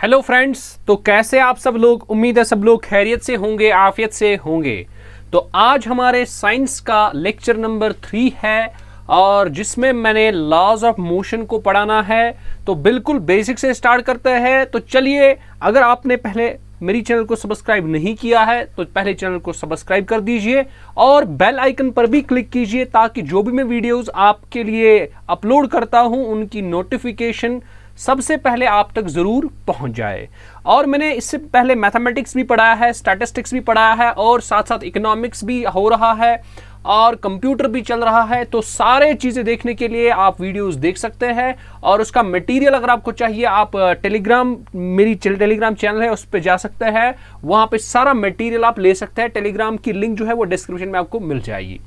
Hello friends, तो कैसे आप सब लोग। उम्मीद है सब लोग खैरियत से होंगे, आफियत से होंगे। तो आज हमारे साइंस का लेक्चर नंबर 3 है और जिसमें मैंने लॉज ऑफ मोशन को पढ़ाना है। तो बिल्कुल बेसिक से स्टार्ट करते हैं। तो चलिए, अगर आपने पहले मेरी चैनल को सब्सक्राइब नहीं किया है तो पहले चैनल को सब्सक्राइब कर दीजिए और बेल आइकन पर भी क्लिक कीजिए ताकि जो भी मैं वीडियोस आपके लिए अपलोड करता हूं उनकी नोटिफिकेशन सबसे पहले आप तक जरूर पहुंच जाए। और मैंने इससे पहले मैथमेटिक्स भी पढ़ाया है, स्टैटिस्टिक्स भी पढ़ाया है और साथ साथ इकोनॉमिक्स भी हो रहा है और कंप्यूटर भी चल रहा है। तो सारे चीज़ें देखने के लिए आप वीडियोस देख सकते हैं और उसका मटेरियल अगर आपको चाहिए आप टेलीग्राम, मेरी टेलीग्राम चैनल है उस पर जा सकते हैं, वहाँ पे सारा मटेरियल आप ले सकते हैं। टेलीग्राम की लिंक जो है वो डिस्क्रिप्शन में आपको मिल जाएगी।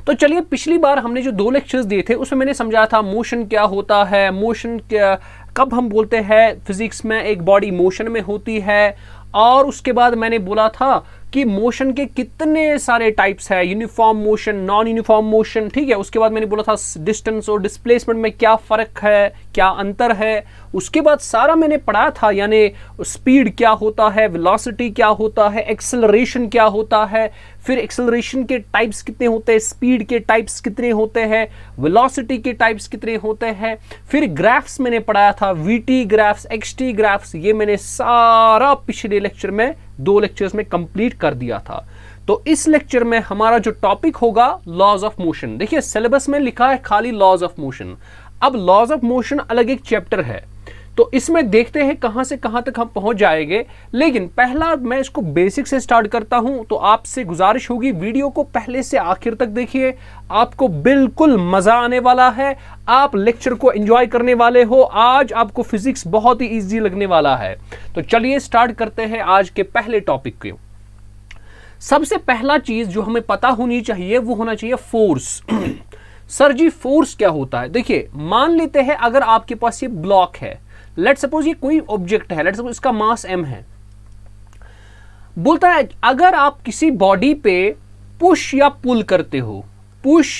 तो चलिए, पिछली बार हमने जो 2 लेक्चर्स दिए थे उसमें मैंने समझाया था मोशन क्या होता है, मोशन क्या, कब हम बोलते हैं फिजिक्स में एक बॉडी मोशन में होती है। और उसके बाद मैंने बोला था कि मोशन के कितने सारे टाइप्स है, uniform motion, non uniform motion, ठीक है। उसके बाद मैंने बोला था डिस्टेंस और डिस्प्लेसमेंट में क्या फ़र्क है, क्या अंतर है। उसके बाद सारा मैंने पढ़ा था, यानी स्पीड क्या होता है, वेलोसिटी क्या होता है, एक्सेलरेशन क्या होता है, फिर एक्सेलरेशन के टाइप्स कितने होते हैं, स्पीड के टाइप्स कितने होते हैं, वेलोसिटी के टाइप्स कितने होते हैं। फिर ग्राफ्स मैंने पढ़ाया था, वीटी ग्राफ्स, एक्सटी ग्राफ्स, ये मैंने सारा पिछले लेक्चर में 2 लेक्चर्स में कंप्लीट कर दिया था। तो इस लेक्चर में हमारा जो टॉपिक होगा लॉज ऑफ मोशन। देखिए, सिलेबस में लिखा है खाली लॉज ऑफ मोशन। अब लॉज ऑफ मोशन अलग एक चैप्टर है, तो इसमें देखते हैं कहां से कहां तक हम पहुंच जाएंगे। लेकिन पहला मैं इसको बेसिक से स्टार्ट करता हूं। तो आपसे गुजारिश होगी वीडियो को पहले से आखिर तक देखिए, आपको बिल्कुल मजा आने वाला है, आप लेक्चर को एंजॉय करने वाले हो। आज आपको फिजिक्स बहुत ही इजी लगने वाला है। तो चलिए स्टार्ट करते हैं आज के पहले टॉपिक को। सबसे पहला चीज जो हमें पता होनी चाहिए वो होना चाहिए फोर्स। सर जी, फोर्स क्या होता है? देखिए, मान लेते हैं अगर आपके पास ये ब्लॉक है, लेट सपोज ये कोई ऑब्जेक्ट है, लेट सपोज इसका मास m है। बोलता है अगर आप किसी बॉडी पे पुश या पुल करते हो, पुश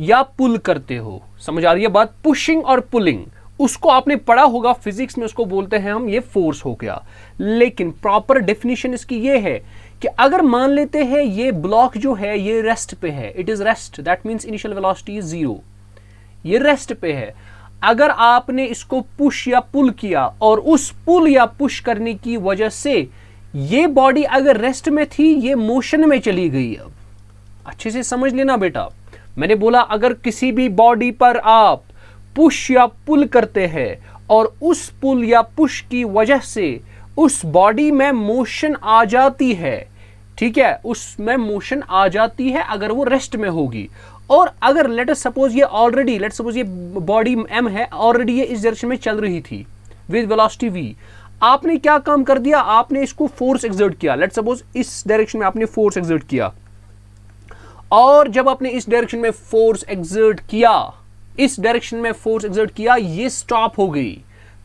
या पुल करते हो, समझ आ रही है बात? पुशिंग और पुलिंग, उसको आपने पढ़ा होगा फिजिक्स में, उसको बोलते हैं हम ये फोर्स हो गया। लेकिन प्रॉपर डेफिनेशन इसकी ये है कि अगर मान लेते हैं ये ब्लॉक जो है ये रेस्ट पे है, it is rest, that means initial velocity is 0, ये रेस्ट पे है। अगर आपने इसको पुश या पुल किया और उस पुल या पुश करने की वजह से ये बॉडी अगर रेस्ट में थी ये मोशन में चली गई। अब अच्छे से समझ लेना बेटा, मैंने बोला अगर किसी भी बॉडी पर आप पुश या पुल करते हैं और उस पुल या पुश की वजह से उस बॉडी में मोशन आ जाती है, ठीक है, उसमें मोशन आ जाती है अगर वो रेस्ट में होगी। और अगर लेट अस सपोज ये ऑलरेडी, लेट सपोज ये बॉडी m है, ऑलरेडी ये इस डायरेक्शन में चल रही थी विद वेलोसिटी v, आपने क्या काम कर दिया, आपने इसको फोर्स एक्सर्ट किया। लेट सपोज इस डायरेक्शन में आपने फोर्स एक्सर्ट किया और जब आपने इस डायरेक्शन में फोर्स एक्सर्ट किया, इस डायरेक्शन में फोर्स एक्सर्ट किया, ये स्टॉप हो गई।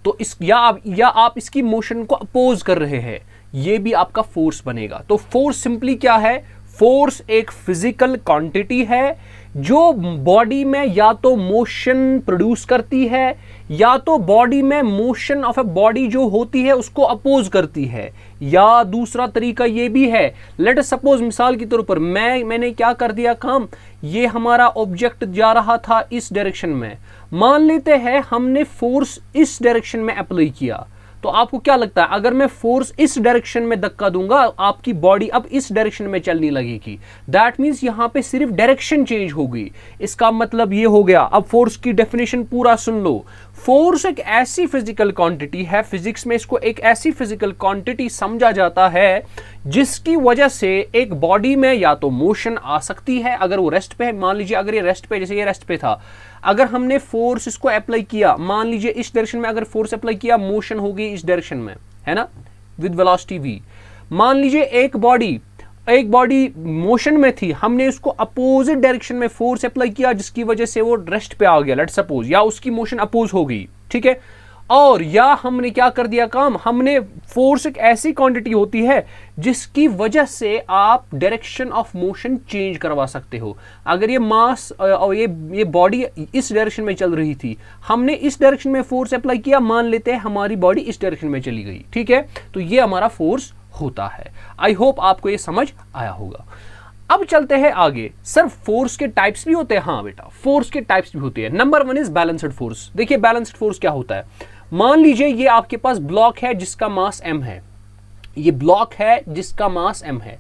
तो इस या आप इसकी मोशन को अपोज कर रहे हैं, ये भी आपका फोर्स बनेगा। तो फोर्स सिंपली क्या है? फोर्स एक फिजिकल क्वांटिटी है जो बॉडी में या तो मोशन प्रोड्यूस करती है या तो बॉडी में मोशन ऑफ ए बॉडी जो होती है उसको अपोज करती है। या दूसरा तरीका ये भी है, लेट अस सपोज मिसाल के तौर पर मैंने क्या कर दिया काम, ये हमारा ऑब्जेक्ट जा रहा था इस डायरेक्शन में, मान लेते हैं हमने फोर्स इस डायरेक्शन में अप्लाई किया। तो आपको क्या लगता है अगर मैं फोर्स इस डायरेक्शन में धक्का दूंगा आपकी बॉडी अब इस डायरेक्शन में चलने लगेगी। दैट मींस यहां पे सिर्फ डायरेक्शन चेंज हो गई। इसका मतलब ये हो गया। अब फोर्स की डेफिनेशन पूरा सुन लो। फोर्स एक ऐसी फिजिकल क्वांटिटी है, फिजिक्स में इसको एक ऐसी फिजिकल क्वांटिटी समझा जाता है जिसकी वजह से एक बॉडी में या तो मोशन आ सकती है अगर वो रेस्ट पे है। मान लीजिए अगर ये रेस्ट पे, जैसे ये रेस्ट पे था, अगर हमने फोर्स इसको अप्लाई किया, मान लीजिए इस डायरेक्शन में अगर फोर्स अप्लाई किया, मोशन होगी इस डायरेक्शन में, है ना, विद वेलोसिटी v। मान लीजिए एक बॉडी मोशन में थी, हमने उसको अपोजिट डायरेक्शन में फोर्स अप्लाई किया जिसकी वजह से वो रेस्ट पे आ गया, लेट्स सपोज, या उसकी मोशन अपोज हो गई, ठीक है। और या हमने क्या कर दिया काम, हमने फोर्स एक ऐसी क्वांटिटी होती है जिसकी वजह से आप डायरेक्शन ऑफ मोशन चेंज करवा सकते हो। अगर ये मास और ये बॉडी इस डायरेक्शन में चल रही थी, हमने इस डायरेक्शन में फोर्स अप्लाई किया, मान लेते हैं हमारी बॉडी इस डायरेक्शन में चली गई, ठीक है, तो ये हमारा फोर्स होता है। आई होप आपको ये समझ आया होगा। अब चलते हैं आगे। सर फोर्स के टाइप्स भी होते हैं? हाँ बेटा, फोर्स के टाइप्स भी होते हैं। Number 1 is balanced force. देखिए बैलेंस्ड फोर्स क्या होता है, मान लीजिए ये आपके पास ब्लॉक है जिसका मास m है, ये ब्लॉक है जिसका मास m है,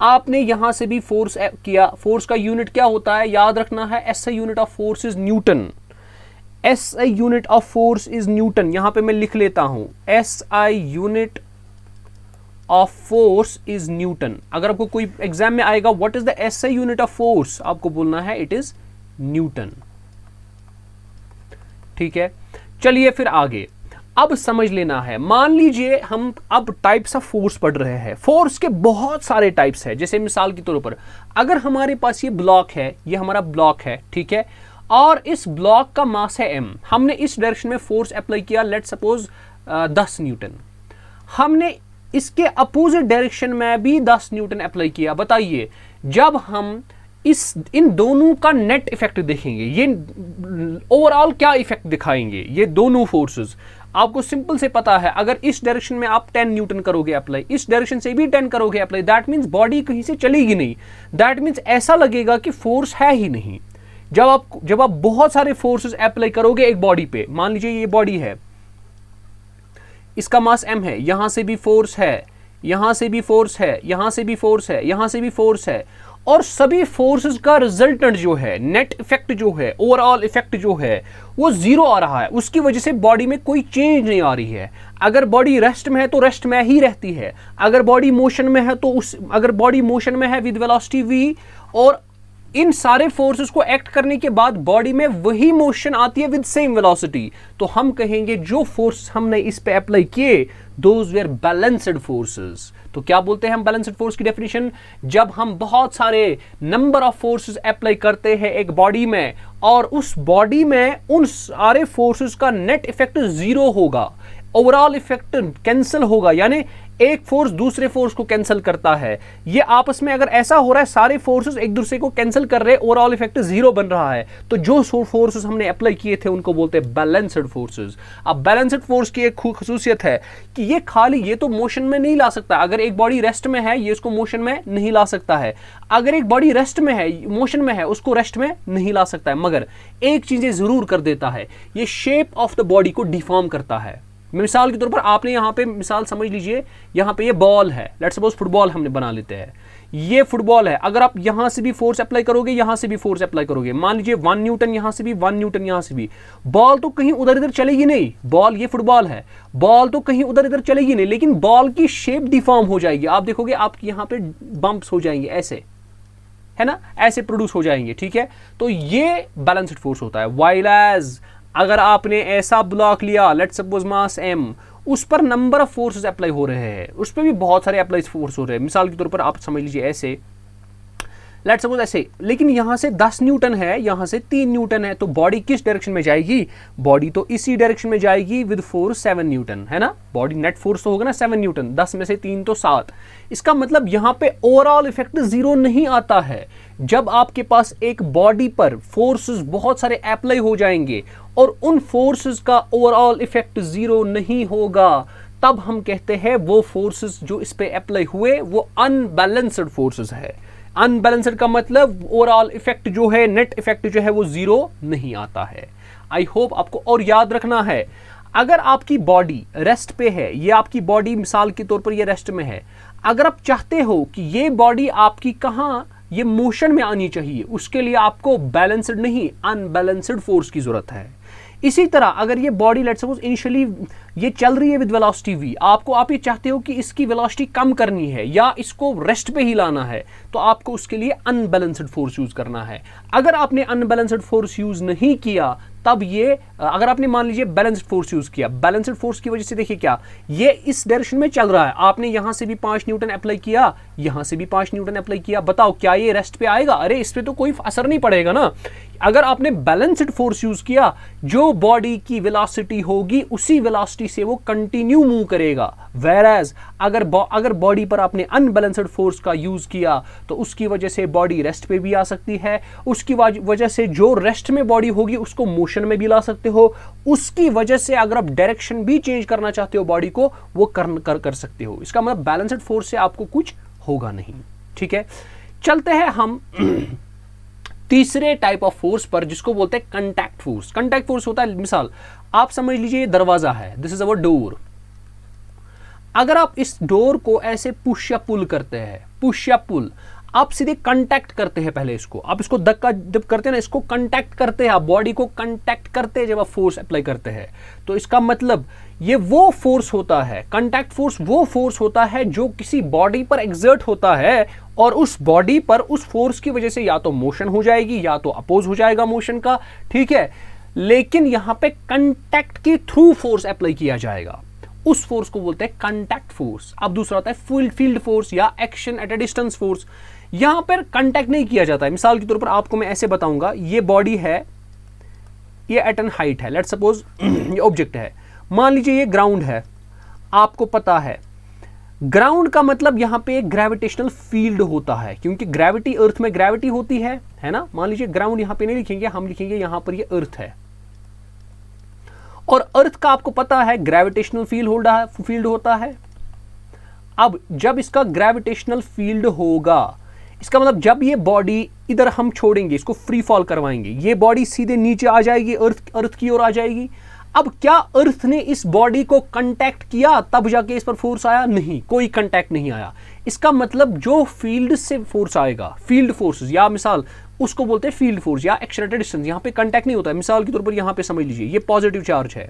आपने यहां से भी फोर्स किया। फोर्स का यूनिट क्या होता है, याद रखना है, SI unit of force is Newton. SI unit of force is Newton. यहां पे मैं लिख लेता हूं, SI unit of force is Newton. अगर आपको कोई एग्जाम में आएगा what is the SI unit of force, आपको बोलना है इट इज न्यूटन। ठीक है, चलिए फिर आगे। अब समझ लेना है, मान लीजिए हम अब टाइप्स ऑफ फोर्स पढ़ रहे हैं। फोर्स के बहुत सारे टाइप्स हैं। जैसे मिसाल के तौर पर अगर हमारे पास ये ब्लॉक है, ये हमारा ब्लॉक है, ठीक है, और इस ब्लॉक का मास है m, हमने इस डायरेक्शन में फोर्स अप्लाई किया, लेट्स सपोज 10 न्यूटन। हमने इसके अपोजिट डायरेक्शन में भी 10 न्यूटन अप्लाई किया। बताइए जब हम इन दोनों का नेट इफेक्ट देखेंगे, ये ओवरऑल क्या इफेक्ट दिखाएंगे ये दोनों फोर्सेस, आपको सिंपल से पता है। अगर इस डायरेक्शन में आप 10 न्यूटन करोगे अप्लाई, इस डायरेक्शन से भी 10 करोगे अप्लाई, दैट मींस बॉडी कहीं से चलेगी नहीं। दैट मींस ऐसा लगेगा कि फोर्स है ही नहीं। जब आप बहुत सारे फोर्सेस अप्लाई करोगे एक बॉडी पे, मान लीजिए ये बॉडी है, इसका मास m है, यहां से भी फोर्स है, यहां से भी फोर्स है, यहां से भी फोर्स है, यहां से भी फोर्स है, और सभी फोर्सेस का रिजल्टेंट जो है, नेट इफेक्ट जो है, ओवरऑल इफेक्ट जो है वो 0 आ रहा है। उसकी वजह से बॉडी में कोई चेंज नहीं आ रही है। अगर बॉडी रेस्ट में है तो रेस्ट में ही रहती है, अगर बॉडी मोशन में है तो अगर बॉडी मोशन में है विद वेलोसिटी v, और इन सारे फोर्सेस को एक्ट करने के बाद बॉडी में वही मोशन आती है विद सेम वेलोसिटी, तो हम कहेंगे जो फोर्स हमने इस पे अप्लाई किए दोज वेर बैलेंस्ड फोर्सेस। तो क्या बोलते हैं हम बैलेंस्ड फोर्स की डेफिनेशन, जब हम बहुत सारे नंबर ऑफ फोर्सेस अप्लाई करते हैं एक बॉडी में और उस बॉडी में उन सारे फोर्सेस का नेट इफेक्ट 0 होगा, ओवरऑल इफेक्ट कैंसिल होगा, यानी एक फोर्स दूसरे फोर्स को कैंसिल करता है। ये आपस में अगर ऐसा हो रहा है, सारे फोर्सेस एक दूसरे को कैंसिल कर रहे हैं, ओवरऑल इफेक्ट 0 बन रहा है, तो जो फोर्सेस हमने अप्लाई किए थे उनको बोलते हैं बैलेंस्ड फोर्सेस। अब बैलेंस्ड फोर्स की एक खासियत है कि ये खाली ये तो मोशन में नहीं ला सकता। अगर एक बॉडी रेस्ट में है, ये इसको मोशन में नहीं ला सकता है। अगर एक बॉडी रेस्ट में है, मोशन में है, उसको रेस्ट में नहीं ला सकता है। मगर एक चीज जरूर कर देता है, ये शेप ऑफ द बॉडी को डिफॉर्म करता है। मिसाल के तौर पर आपने यहाँ पे मिसाल समझ लीजिए, यहाँ पे ये बॉल है, लेट्स सपोज फुटबॉल हमने बना लेते हैं, ये फुटबॉल है। अगर आप यहाँ से भी फोर्स अप्लाई करोगे, यहाँ से भी फोर्स अप्लाई करोगे, मान लीजिए 1 न्यूटन यहाँ से भी, 1 न्यूटन यहाँ से भी, बॉल तो कहीं उधर इधर चलेगी नहीं। बॉल, ये फुटबॉल है, बॉल तो कहीं उधर इधर चलेगी नहीं, लेकिन बॉल की शेप डिफॉर्म हो जाएगी। आप देखोगे आपके यहाँ पे बम्प्स हो जाएंगे, ऐसे है ना, ऐसे प्रोड्यूस हो जाएंगे, ठीक है। तो ये बैलेंस्ड फोर्स होता है। वाइल एज अगर आपने ऐसा ब्लॉक लिया, लेट्स सपोज मास m, उस पर नंबर ऑफ फोर्सेस अप्लाई हो रहे हैं, उस पर भी बहुत सारे अप्लाई फोर्स हो रहे हैं। मिसाल के तौर पर आप समझ लीजिए ऐसे, लेट्स सपोज ऐसे, लेकिन यहां से 10 न्यूटन है, यहां से 3 न्यूटन है, तो बॉडी किस डायरेक्शन में जाएगी? बॉडी तो इसी डायरेक्शन में जाएगी विद फोर्स 7 न्यूटन, है ना। बॉडी नेट फोर्स तो होगा ना 7 न्यूटन, 10 में से 3 तो 7। इसका मतलब यहां पे ओवरऑल इफेक्ट 0 नहीं आता है। जब आपके पास एक बॉडी पर फोर्सेस बहुत सारे अप्लाई हो जाएंगे और उन फोर्सेस का ओवरऑल इफेक्ट 0 नहीं होगा, तब हम कहते हैं वो फोर्सेस जो इस पे अप्लाई हुए वो अनबैलेंस्ड फोर्सेस है। अनबैलेंस्ड का मतलब ओवरऑल इफेक्ट जो है, नेट इफेक्ट जो है वो 0 नहीं आता है। आई होप आपको और याद रखना है, अगर आपकी बॉडी रेस्ट पे है, ये आपकी बॉडी मिसाल के तौर पर ये रेस्ट में है, अगर आप चाहते हो कि ये बॉडी आपकी कहाँ ये मोशन में आनी चाहिए, उसके लिए आपको बैलेंस्ड नहीं अनबैलेंस्ड फोर्स की जरूरत है। इसी तरह अगर ये बॉडी लेट्स सपोज इनिशियली ये चल रही है विद वेलोसिटी v, आप ये चाहते हो कि इसकी वेलोसिटी कम करनी है या इसको रेस्ट पे ही लाना है, तो आपको उसके लिए अनबैलेंस्ड फोर्स यूज करना है। अगर आपने अनबैलेंस्ड फोर्स यूज नहीं किया, तब ये अगर आपने मान लीजिए बैलेंस्ड फोर्स यूज किया, बैलेंस्ड फोर्स की वजह से देखिए क्या, ये इस डायरेक्शन में चल रहा है, आपने यहां से भी 5 न्यूटन अप्लाई किया, यहां से भी 5 न्यूटन अप्लाई किया, बताओ क्या ये रेस्ट पे आएगा? अरे इस पे तो कोई असर नहीं पड़ेगा ना। अगर आपने बैलेंस्ड फोर्स यूज किया, जो बॉडी की वेलोसिटी होगी उसी वेलोसिटी से वो कंटिन्यू मूव करेगा। वेयरएज अगर बॉडी पर आपने अनबैलेंस्ड फोर्स का यूज किया तो उसकी वजह से बॉडी रेस्ट पे भी आ सकती है, उसकी वजह से जो रेस्ट में बॉडी होगी उसको मोशन में भी ला सकते हो, उसकी वजह से अगर आप डायरेक्शन भी चेंज करना चाहते हो बॉडी को, वो कर सकते हो। इसका मतलब बैलेंस्ड फोर्स से आपको कुछ होगा नहीं। ठीक है, चलते हैं हम तीसरे टाइप ऑफ फोर्स पर, जिसको बोलते हैं कांटेक्ट फोर्स। कांटेक्ट फोर्स होता है, मिसाल आप समझ लीजिए दरवाजा है, दिस इज अवर डोर। अगर आप इस डोर को ऐसे पुश या पुल करते हैं, पुश या पुल, आप सीधे कांटेक्ट करते हैं, पहले इसको आप इसको धक्का जब करते हैं ना, इसको कांटेक्ट करते हैं, आप बॉडी को कांटेक्ट करते हैं जब आप फोर्स अप्लाई करते हैं। तो इसका मतलब ये वो फोर्स होता है, कांटेक्ट फोर्स वो फोर्स होता है जो किसी बॉडी पर एक्सर्ट होता है और उस बॉडी पर उस फोर्स की वजह से या तो मोशन हो जाएगी या तो अपोज हो जाएगा मोशन का। ठीक है, लेकिन यहां पे कांटेक्ट के थ्रू फोर्स अप्लाई किया जाएगा, उस फोर्स को बोलते हैं कांटेक्ट फोर्स। अब दूसरा होता है फील्ड फोर्स या action at a distance force. यहां पर कांटेक्ट नहीं किया जाता है। मिसाल के तौर पर आपको मैं ऐसे बताऊंगा, ये बॉडी है, ये एट एन हाइट है, लेट्स सपोज ये ऑब्जेक्ट है, मान लीजिए ये ग्राउंड है। आपको पता है ग्राउंड का मतलब यहां पे एक ग्रेविटेशनल फील्ड होता है, क्योंकि ग्रेविटी, अर्थ में ग्रेविटी होती है ना। मान लीजिए ग्राउंड यहां पे नहीं लिखेंगे, हम लिखेंगे यहां पर ये अर्थ है, और अर्थ का आपको पता है ग्रेविटेशनल फील्ड होता है। अब जब इसका ग्रेविटेशनल फील्ड होगा, इसका मतलब जब ये बॉडी इधर हम छोड़ेंगे, इसको फ्री फॉल करवाएंगे, ये बॉडी सीधे नीचे आ जाएगी, अर्थ की ओर आ जाएगी। अब क्या अर्थ ने इस बॉडी को कांटेक्ट किया तब जाके इस पर फोर्स आया? नहीं, कोई कांटेक्ट नहीं आया। इसका मतलब जो फील्ड से फोर्स आएगा, फील्ड फोर्सेस, या मिसाल उसको बोलते हैं फील्ड फोर्स या एक्शन एट अ डिस्टेंस, यहां पे कांटेक्ट नहीं होता है। मिसाल के तौर पर यहां पे समझ लीजिए ये पॉजिटिव चार्ज है,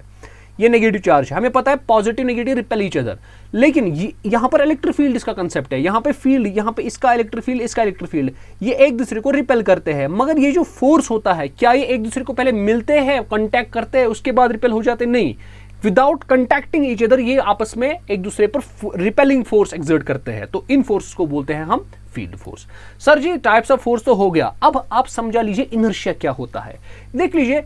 ये नेगेटिव चार्ज है, हमें पता है positive negative repel each other, लेकिन यहां पर इलेक्ट्रिक फील्ड इसका कंसेप्ट है। यहां पे फील्ड, यहां पे इसका इलेक्ट्रिक फील्ड, इसका इलेक्ट्रिक फील्ड, ये एक दूसरे को रिपेल करते हैं। मगर ये जो फोर्स होता है, क्या ये एक दूसरे को पहले मिलते हैं, कांटेक्ट करते हैं, उसके बाद रिपेल हो जाते? नहीं, विदाउट कंटैक्टिंग ईच अदर ये आपस में एक दूसरे पर रिपेलिंग फोर्स एक्सर्ट करते हैं। तो इन फोर्स को बोलते हैं हम field force. Sir ji types of force तो हो गया, अब आप समझा लीजिए इनर्शिया क्या होता है। देख लीजिए,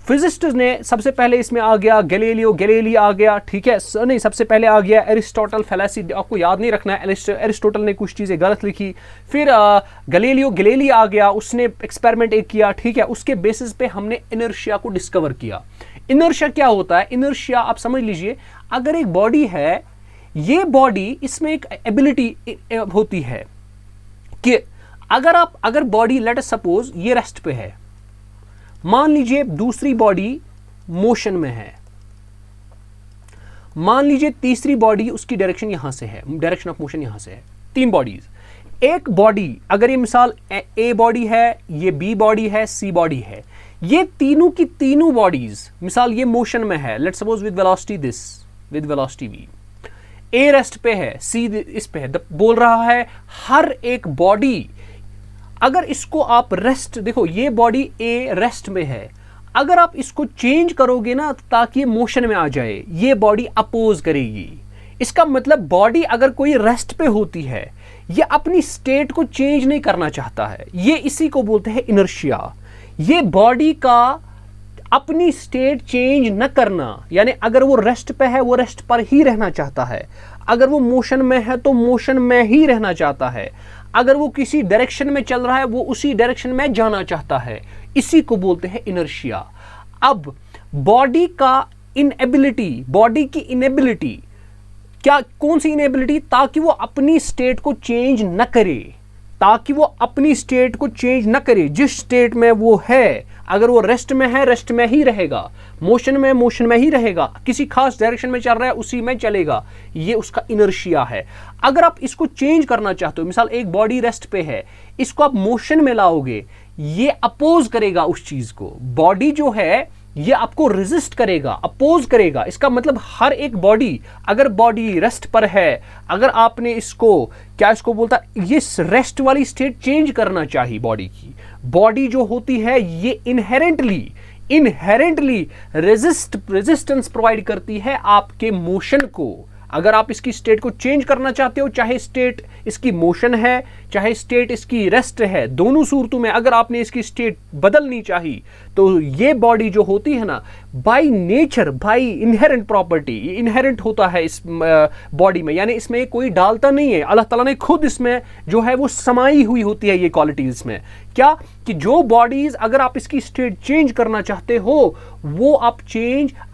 फिजिसिस्ट ने सबसे पहले इसमें आ गया गैलीलियो आ गया, ठीक है, नहीं सबसे पहले आ गया एरिस्टोटल फैलासी, आपको याद नहीं रखना है, एरिस्टोटल ने कुछ चीज़ें गलत लिखी, फिर गैलीलियो आ गया, उसने एक्सपेरिमेंट एक किया, ठीक है, उसके बेसिस पे हमने इनर्शिया को डिस्कवर किया। इनर्शिया क्या होता है? इनर्शिया आप समझ लीजिए, अगर एक बॉडी है, ये बॉडी, इसमें एक एबिलिटी होती है कि अगर बॉडी लेट अस सपोज ये रेस्ट पे है, मान लीजिए दूसरी बॉडी मोशन में है, मान लीजिए तीसरी बॉडी उसकी डायरेक्शन यहां से है, डायरेक्शन ऑफ मोशन यहां से है, 3 बॉडीज। एक बॉडी, अगर ये मिसाल ए बॉडी है, ये बी बॉडी है, सी बॉडी है, ये तीनों की तीनों बॉडीज, मिसाल ये मोशन में है, let's suppose with velocity this, with velocity V, A rest पे है, सी इस पे है, बोल रहा है हर एक बॉडी, अगर इसको आप रेस्ट, देखो ये बॉडी ए रेस्ट में है, अगर आप इसको चेंज करोगे ना ताकि ये मोशन में आ जाए, ये बॉडी अपोज करेगी। इसका मतलब बॉडी अगर कोई रेस्ट पे होती है, ये अपनी स्टेट को चेंज नहीं करना चाहता है, ये इसी को बोलते हैं इनर्शिया। ये बॉडी का अपनी स्टेट चेंज न करना, यानी अगर वो रेस्ट पे है वो रेस्ट पर ही रहना चाहता है, अगर वो मोशन में है तो मोशन में ही रहना चाहता है, अगर वो किसी डायरेक्शन में चल रहा है वो उसी डायरेक्शन में जाना चाहता है, इसी को बोलते हैं इनर्शिया। अब बॉडी का इनएबिलिटी, बॉडी की इनएबिलिटी क्या, कौन सी इनएबिलिटी? ताकि वो अपनी स्टेट को चेंज न करे, ताकि वो अपनी स्टेट को चेंज न करे, जिस स्टेट में वो है, अगर वो रेस्ट में है रेस्ट में ही रहेगा, मोशन में मोशन में ही रहेगा, किसी खास डायरेक्शन में चल रहा है उसी में चलेगा, ये उसका इनर्शिया है। अगर आप इसको चेंज करना चाहते हो, मिसाल एक बॉडी रेस्ट पे है, इसको आप मोशन में लाओगे, ये अपोज करेगा उस चीज को, बॉडी जो है ये आपको रेजिस्ट करेगा, अपोज करेगा। इसका मतलब हर एक बॉडी, अगर बॉडी रेस्ट पर है, अगर आपने इसको क्या इसको बोलता, ये रेस्ट वाली स्टेट चेंज करना चाहिए बॉडी की, बॉडी जो होती है ये इनहेरेंटली रेजिस्टेंस प्रोवाइड करती है आपके मोशन को। अगर आप इसकी स्टेट को चेंज करना चाहते हो, चाहे स्टेट इसकी मोशन है चाहे स्टेट इसकी रेस्ट है, दोनों सूरतों में अगर आपने इसकी स्टेट बदलनी चाहिए तो ये बॉडी जो होती है ना, by nature, by inherent property, inherent होता है इस बॉडी में, यानी इसमें कोई डालता नहीं है, अल्लाह ताला ने खुद इसमें जो है वो समाई हुई होती है ये क्वालिटीज इसमें। क्या कि जो बॉडीज अगर आप इसकी स्टेट चेंज करना चाहते हो वो आप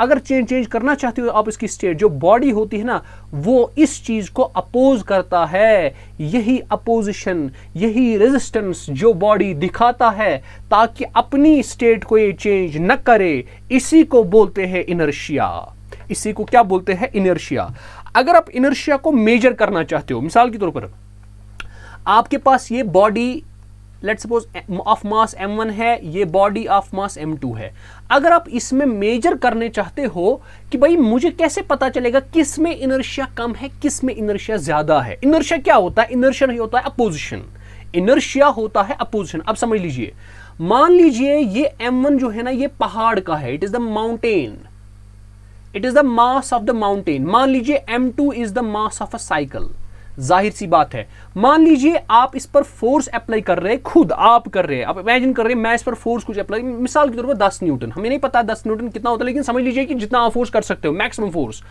अगर चेंज करना चाहते हो आप इसकी स्टेट, जो बॉडी होती है ना वो इस चीज को अपोज करता है। यही अपोजिशन, यही रेजिस्टेंस जो बॉडी दिखाता है ताकि अपनी स्टेट को ये चेंज न करे, इसी को बोलते हैं इनर्शिया। इसी को क्या बोलते हैं? इनर्शिया। अगर आप इनर्शिया को मेजर करना चाहते हो, मिसाल के तौर पर आपके पास ये body let's suppose of mass m1 है, ये बॉडी ऑफ मास m2 है। अगर आप इसमें मेजर करने चाहते हो कि भाई मुझे कैसे पता चलेगा किस में इनर्शिया कम है किस में इनर्शिया ज्यादा है। इनर्शिया क्या होता है? इनर्शिया नहीं होता है अपोजिशन, इनर्शिया होता है अपोजिशन। अब समझ लीजिए, मान लीजिए ये m1 जो है ना ये पहाड़ का है, it is the mountain, it is the mass of the mountain. मान लीजिए m2 is the mass of a cycle. जाहिर सी बात है, मान लीजिए आप इस पर फोर्स अप्लाई कर रहे हैं, खुद आप कर रहे हैं, आप इमेजिन कर रहे हैं मैं इस पर फोर्स कुछ अप्लाई, मिसाल के तौर पर 10 न्यूटन, हमें नहीं पता 10 न्यूटन कितना होता है, लेकिन समझ लीजिए कि जितना आप फोर्स कर सकते हो मैक्सिमम फोर्स,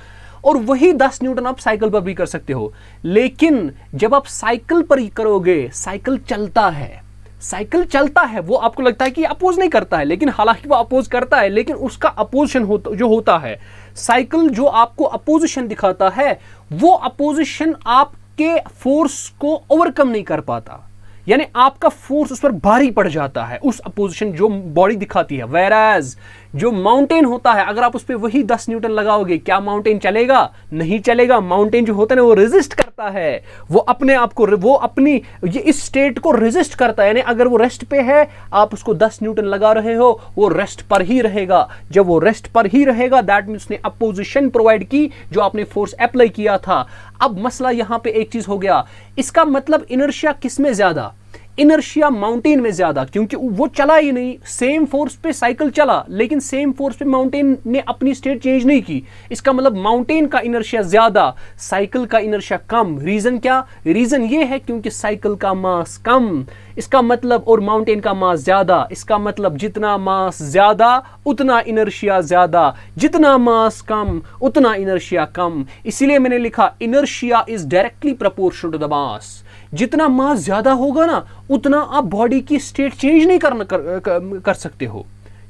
और वही 10 न्यूटन आप साइकिल पर भी कर सकते हो। लेकिन जब आप साइकिल पर करोगे, साइकिल चलता है, साइकिल चलता है, वो आपको लगता है कि अपोज नहीं करता है, लेकिन हालांकि वो अपोज करता है, लेकिन उसका अपोजिशन जो होता है, साइकिल जो आपको अपोजिशन दिखाता है, वो अपोजिशन आप के फोर्स को ओवरकम नहीं कर पाता, यानी आपका फोर्स उस पर भारी पड़ जाता है, उस अपोजिशन जो बॉडी दिखाती है। वेराज जो माउंटेन होता है, अगर आप उस पर वही 10 न्यूटन लगाओगे, क्या माउंटेन चलेगा? नहीं चलेगा। माउंटेन जो होता है ना वो रेजिस्ट करता है, वो अपने आप को, वो अपनी ये इस स्टेट को रेजिस्ट करता है, यानी अगर वो रेस्ट पे है आप उसको 10 न्यूटन लगा रहे हो, वो रेस्ट पर ही रहेगा। जब वो रेस्ट पर ही रहेगा दैट मींस उसने अपोजिशन प्रोवाइड की जो आपने फोर्स अप्लाई किया था। अब मसला यहां पे एक चीज हो गया, इसका मतलब इनर्शिया किस में ज्यादा? इनर्शिया माउंटेन में ज्यादा, क्योंकि वो चला ही नहीं, सेम फोर्स पे साइकिल चला लेकिन सेम फोर्स पे माउंटेन ने अपनी स्टेट चेंज नहीं की। इसका मतलब माउंटेन का इनर्शिया ज्यादा, साइकिल का इनर्शिया कम। रीजन क्या? रीजन ये है क्योंकि साइकिल का मास कम, इसका मतलब, और माउंटेन का मास ज्यादा, इसका मतलब जितना मास ज्यादा उतना इनर्शिया ज्यादा, जितना मास कम उतना इनर्शिया कम। इसीलिए मैंने लिखा inertia is directly proportional to the mass. जितना मास ज्यादा होगा ना उतना आप बॉडी की स्टेट चेंज नहीं कर सकते हो।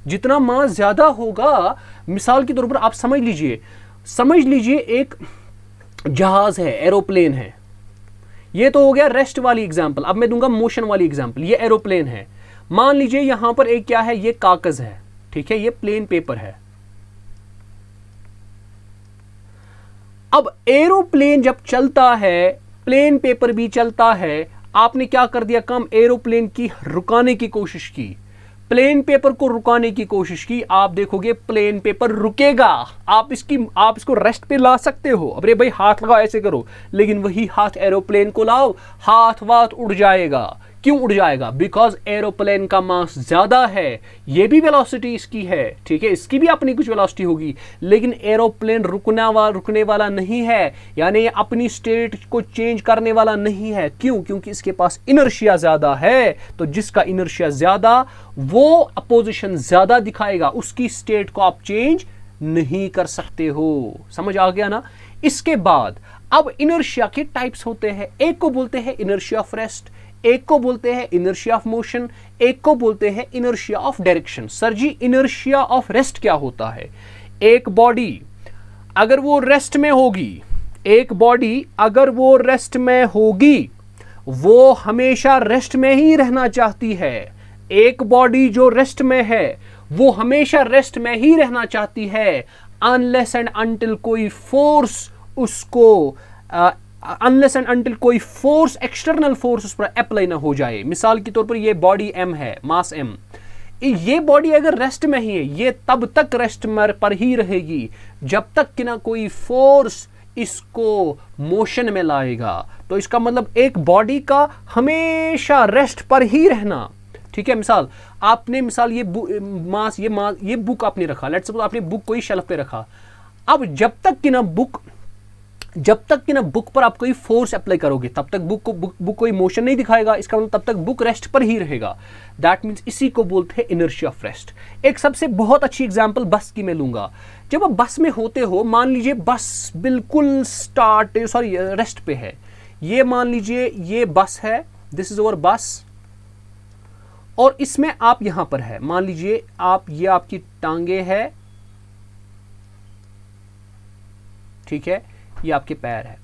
जितना मास ज्यादा होगा, मिसाल के तौर पर आप समझ लीजिए एक जहाज है, एरोप्लेन है, ये तो हो गया रेस्ट वाली एग्जांपल। अब मैं दूंगा मोशन वाली एग्जांपल। ये एरोप्लेन है, मान लीजिए यहां पर एक क्या है, ये कागज है, ठीक है, ये प्लेन पेपर है। अब एरोप्लेन जब चलता है, प्लेन पेपर भी चलता है, आपने क्या कर दिया काम? एरोप्लेन की रुकाने की कोशिश की, प्लेन पेपर को रुकाने की कोशिश की। आप देखोगे प्लेन पेपर रुकेगा, आप इसको रेस्ट पे ला सकते हो, अरे भाई हाथ लगाओ ऐसे करो, लेकिन वही हाथ एरोप्लेन को लाओ, हाथ उड़ जाएगा। क्यों उड़ जाएगा? बिकॉज एरोप्लेन का मास ज्यादा है, ये भी वेलोसिटी इसकी है, ठीक है, इसकी भी अपनी कुछ वेलोसिटी होगी, लेकिन एरोप्लेन रुकने वाला नहीं है, यानी अपनी स्टेट को चेंज करने वाला नहीं है। क्यों? क्योंकि इसके पास इनर्शिया ज्यादा है, तो जिसका इनर्शिया ज्यादा वो अपोजिशन ज्यादा दिखाएगा, उसकी स्टेट को आप चेंज नहीं कर सकते हो। समझ आ गया ना? इसके बाद अब इनर्शिया के टाइप्स होते हैं, एक को बोलते हैं इनर्शिया ऑफ रेस्ट, एक को बोलते हैं इनर्शिया ऑफ मोशन, एक को बोलते हैं inertia of direction. Sir ji inertia of rest क्या होता है? एक बॉडी अगर वो रेस्ट में होगी, एक बॉडी अगर वो रेस्ट में होगी, वो हमेशा रेस्ट में ही रहना चाहती है। एक बॉडी जो रेस्ट में है वो हमेशा रेस्ट में ही रहना चाहती है, अनलेस एंड अनटिल कोई फोर्स उसको अनलेस एंड अनटिल कोई फोर्स, एक्सटर्नल फोर्स उस पर अप्लाई ना हो जाए। मिसाल के तौर पर ये बॉडी m है, मास m, ये बॉडी अगर रेस्ट में ही है, ये तब तक रेस्ट पर ही रहेगी जब तक कि ना कोई फोर्स इसको मोशन में लाएगा। तो इसका मतलब एक बॉडी का हमेशा रेस्ट पर ही रहना, ठीक है। मिसाल ये बुक आपने रखा, लेट्स सपोज आपने बुक कोई शेल्फ पे रखा। अब जब तक कि ना बुक जब तक कि ना बुक पर आप कोई फोर्स अप्लाई करोगे तब तक बुक कोई मोशन नहीं दिखाएगा, इसका मतलब तब तक बुक रेस्ट पर ही रहेगा। दैट मीन्स इसी को बोलते हैं इनर्शिया ऑफ रेस्ट। एक सबसे बहुत अच्छी एग्जांपल बस की मैं लूंगा। जब आप बस में होते हो, मान लीजिए बस बिल्कुल रेस्ट पे है, ये मान लीजिए ये बस है, दिस इज अवर बस, और इसमें आप यहां पर है, मान लीजिए आप, ये आपकी टांगे है, ठीक है, ये आपके पैर है।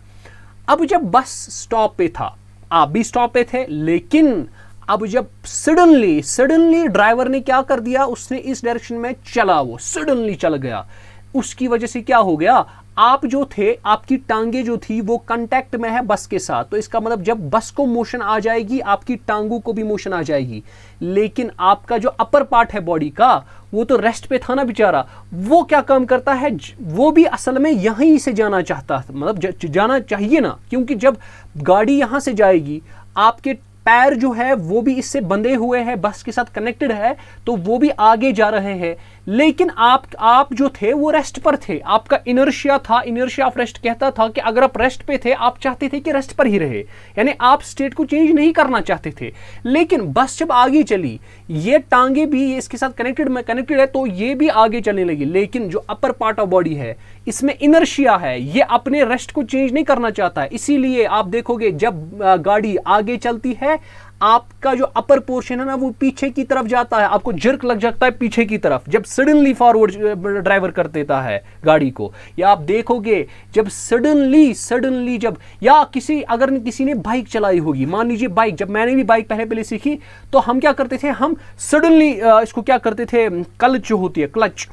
अब जब बस स्टॉप पे था, आप भी स्टॉप पे थे, लेकिन अब जब सडनली ड्राइवर ने क्या कर दिया, उसने इस डायरेक्शन में चला, वो सडनली चल गया, उसकी वजह से क्या हो गया, आप जो थे, आपकी टांगे जो थी वो कांटेक्ट में है बस के साथ, तो इसका मतलब जब बस को मोशन आ जाएगी आपकी टांगों को भी मोशन आ जाएगी, लेकिन आपका जो अपर पार्ट है बॉडी का वो तो रेस्ट पे था ना बेचारा, वो क्या काम करता है, वो भी असल में यहीं से जाना चाहता था, मतलब जाना चाहिए ना, क्योंकि जब गाड़ी यहां से जाएगी आपके पैर जो है वो भी इससे बंधे हुए हैं, बस के साथ कनेक्टेड है, तो वो भी आगे जा रहे हैं, लेकिन आप जो थे वो रेस्ट पर थे, आपका इनर्शिया था, इनर्शिया ऑफ रेस्ट कहता था कि अगर आप रेस्ट पे थे आप चाहते थे कि रेस्ट पर ही रहे, यानी आप स्टेट को चेंज नहीं करना चाहते थे। लेकिन बस जब आगे चली, ये टांगे भी इसके साथ कनेक्टेड है, तो ये भी आगे चलने लगी, लेकिन जो अपर पार्ट ऑफ बॉडी है इसमें इनर्शिया है, ये अपने रेस्ट को चेंज नहीं करना चाहता है। इसीलिए आप देखोगे जब गाड़ी आगे चलती है आपका जो अपर पोर्शन है ना वो पीछे की तरफ जाता है, आपको जर्क लग जाता है पीछे की तरफ जब सडनली फॉरवर्ड ड्राइवर कर देता है गाड़ी को। या आप देखोगे जब सडनली जब, या अगर किसी ने बाइक चलाई होगी, मान लीजिए बाइक, जब मैंने भी बाइक पहले सीखी तो हम क्या करते थे, हम सडनली इसको क्या करते थे, क्लच जो होती है, क्लच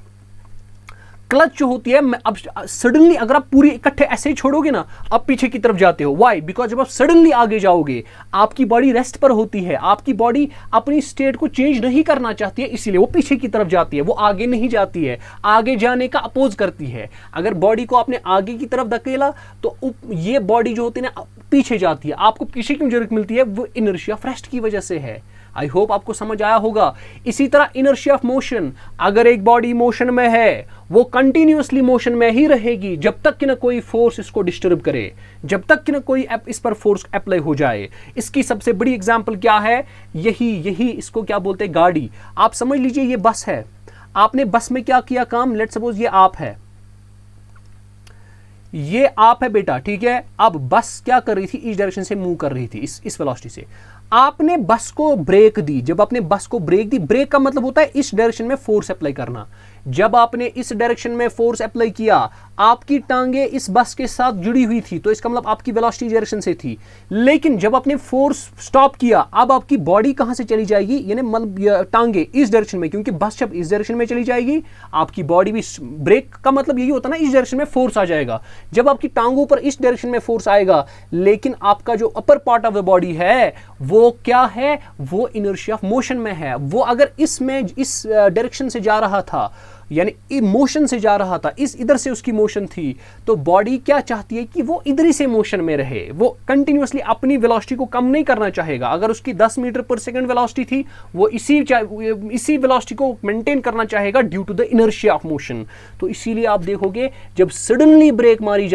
जो होती है, अब सडनली अगर आप पूरी इकट्ठे ऐसे ही छोड़ोगे ना, आप पीछे की तरफ जाते हो। व्हाई? बिकॉज जब आप सडनली आगे जाओगे आपकी बॉडी रेस्ट पर होती है, आपकी बॉडी अपनी स्टेट को चेंज नहीं करना चाहती है, इसीलिए वो पीछे की तरफ जाती है, वो आगे नहीं जाती है, आगे जाने का अपोज करती है। अगर बॉडी को आपने आगे की तरफ धकेला तो ये बॉडी जो होती है ना पीछे जाती है। आपको पीछे क्यों जरूरत मिलती है, वो इनर्शिया ऑफ रेस्ट की वजह से है। आई होप आपको समझ आया होगा। इसी तरह इनर्शिया ऑफ मोशन, अगर एक बॉडी मोशन में है वो कंटिन्यूअसली मोशन में ही रहेगी जब तक कि ना कोई फोर्स इसको डिस्टर्ब करे, जब तक कि ना कोई इस पर फोर्स अप्लाई हो जाए। इसकी सबसे बड़ी एग्जांपल क्या है, यही इसको क्या बोलते हैं, गाड़ी। आप समझ लीजिए ये बस है, आपने बस में क्या किया काम, लेट्स सपोज ये आप है, ये आप है बेटा, ठीक है। अब बस क्या कर रही थी, इस डायरेक्शन से मूव कर रही थी, इस वेलोसिटी से। आपने बस को ब्रेक दी, जब आपने बस को ब्रेक दी, ब्रेक का मतलब होता है इस डायरेक्शन में फोर्स अप्लाई करना। जब आपने इस डायरेक्शन में फोर्स अप्लाई किया, आपकी टांगे इस बस के साथ जुड़ी हुई थी, तो इसका मतलब आपकी वेलोसिटी डायरेक्शन से थी। लेकिन जब आपने फोर्स स्टॉप किया, अब आपकी बॉडी कहां से चली जाएगी, यानी मतलब टांगे इस डायरेक्शन में, क्योंकि बस जब इस डायरेक्शन में चली जाएगी आपकी बॉडी भी, ब्रेक का मतलब यही होता है ना, इस डायरेक्शन में फोर्स आ जाएगा। जब आपकी टांगों पर इस डायरेक्शन में फोर्स आएगा, लेकिन आपका जो upper part of the body है वो क्या है, वो इनर्शिया ऑफ मोशन में है। वो अगर इस डायरेक्शन से जा रहा था, यानी मोशन से जा रहा था, इधर से उसकी मोशन थी, तो बॉडी क्या चाहती है कि वो इधर ही से मोशन में रहे, वो कंटिन्यूअसली अपनी वेलोसिटी को कम नहीं करना चाहेगा। अगर उसकी 10 मीटर पर सेकंड वेलोसिटी थी, वो इसी वेलोसिटी को मेंटेन करना चाहेगा due to the inertia of motion. तो इसीलिए आप देखोगे जब सडनली ब्रेक मारी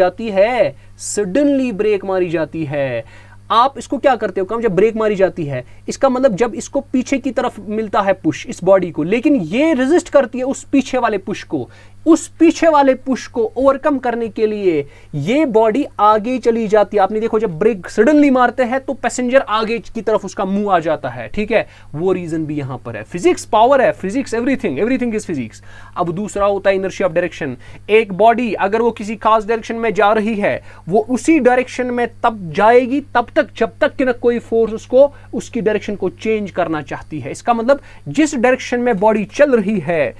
जाती है, आप इसको क्या करते हो काम, जब ब्रेक मारी जाती है, इसका मतलब जब इसको पीछे की तरफ मिलता है पुश इस बॉडी को, लेकिन ये रेजिस्ट करती है उस पीछे वाले पुश को। उस पीछे वाले पुश को ओवरकम करने के लिए ये बॉडी आगे चली जाती है। आपने देखो जब ब्रेक सडनली मारते हैं तो पैसेंजर आगे की तरफ उसका मुंह आ जाता है, ठीक है। वो रीजन भी यहां पर है, फिजिक्स पावर है, फिजिक्स एवरीथिंग इज फिजिक्स। अब दूसरा होता है इनर्शिया ऑफ डायरेक्शन। एक बॉडी अगर वो किसी खास डायरेक्शन में जा रही है, वो उसी डायरेक्शन में तब जाएगी जब तक कि ना कोई फोर्स उसको उसकी डायरेक्शन को चेंज करना चाहती है। इसका मतलब जिस डायरेक्शन में बॉडी चल रही है,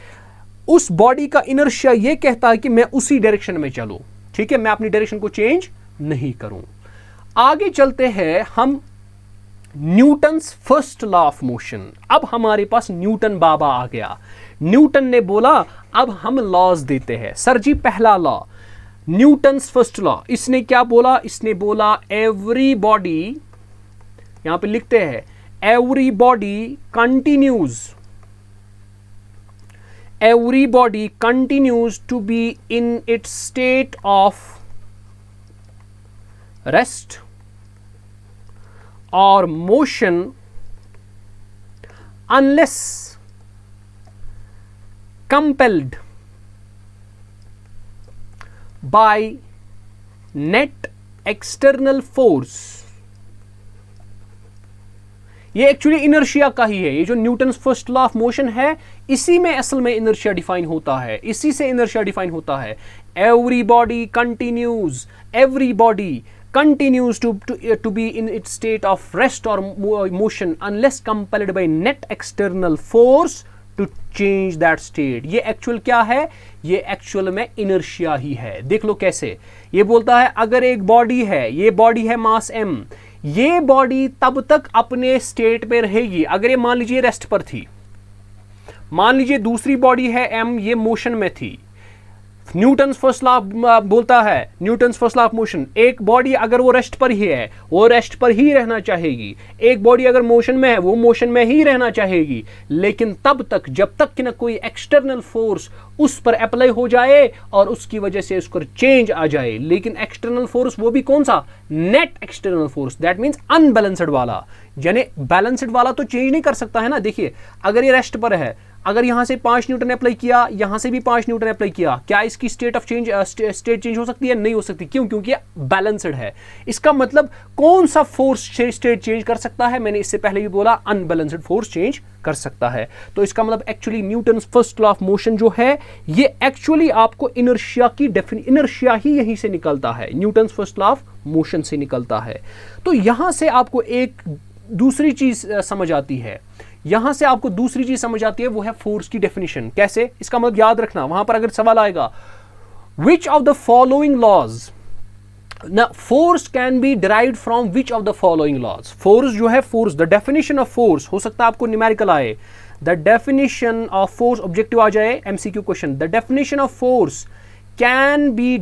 उस बॉडी का इनर्शिया ये कहता है कि मैं उसी डायरेक्शन में चलूं, ठीक है, मैं अपनी डायरेक्शन को चेंज नहीं करूं। आगे चलते हैं हम Newton's first law of motion. अब हमारे पास न्यूटन बाबा आ गया। न्यूटन ने बोला अब हम लॉज देते हैं। सर जी पहला लॉ, न्यूटन्स फर्स्ट लॉ, इसने क्या बोला, इसने बोला एवरी बॉडी, यहां पे लिखते हैं every body continues to be in its state of rest और motion unless compelled by net external force. ये एक्चुअली इनर्शिया का ही है। ये जो Newton's first law of motion है, इसी में असल में इनर्शिया डिफाइन होता है, इसी से इनर्शिया डिफाइन होता है। Every body continues to be in its state of rest or motion unless compelled by net external force to change that state। ये एक्चुअल क्या है? ये एक्चुअल में इनर्शिया ही है। देख लो कैसे ये बोलता है, अगर एक बॉडी है, ये बॉडी है मास m, ये बॉडी तब तक अपने स्टेट पे रहेगी। अगर ये मान लीजिए रेस्ट पर थी, मान लीजिए दूसरी बॉडी है m, ये मोशन में थी। न्यूटन्स फर्स्ट लॉ बोलता है, Newton's first law of motion, एक बॉडी अगर वो रेस्ट पर ही है, वो रेस्ट पर ही रहना चाहेगी। एक बॉडी अगर मोशन में है, वो मोशन में ही रहना चाहेगी, लेकिन तब तक जब तक कि ना कोई एक्सटर्नल फोर्स उस पर अप्लाई हो जाए और उसकी वजह से उसको चेंज आ जाए। लेकिन एक्सटर्नल फोर्स वो भी कौन सा? Net external force, that means unbalanced वाला। यानी बैलेंस्ड वाला तो चेंज नहीं कर सकता है ना। देखिए अगर ये रेस्ट पर है, अगर यहां से 5 न्यूटन अप्लाई किया, यहां से भी 5 न्यूटन अप्लाई किया, क्या इसकी स्टेट चेंज हो सकती है? नहीं हो सकती। क्यों? क्योंकि बैलेंस्ड है। इसका मतलब कौन सा फोर्स स्टेट चेंज कर सकता है? मैंने इससे पहले भी बोला, अनबैलेंस्ड फोर्स चेंज कर सकता है। तो इसका मतलब actually Newton's first law of motion जो है, ये एक्चुअली आपको इनर्शिया ही यहीं से निकलता है, Newton's first law of motion से निकलता है। तो यहां से आपको एक दूसरी चीज समझ आती है, यहां से आपको दूसरी चीज समझ आती है, वो है फोर्स की डेफिनेशन। कैसे? इसका मतलब याद रखना, वहां पर अगर सवाल आएगा which of the following laws, ना force can be derived from which of the following laws. Force जो है, force the definition of force, हो सकता है आपको न्यूमेरिकल आए, the definition of force objective आ जाए, MCQ question, the definition of force can be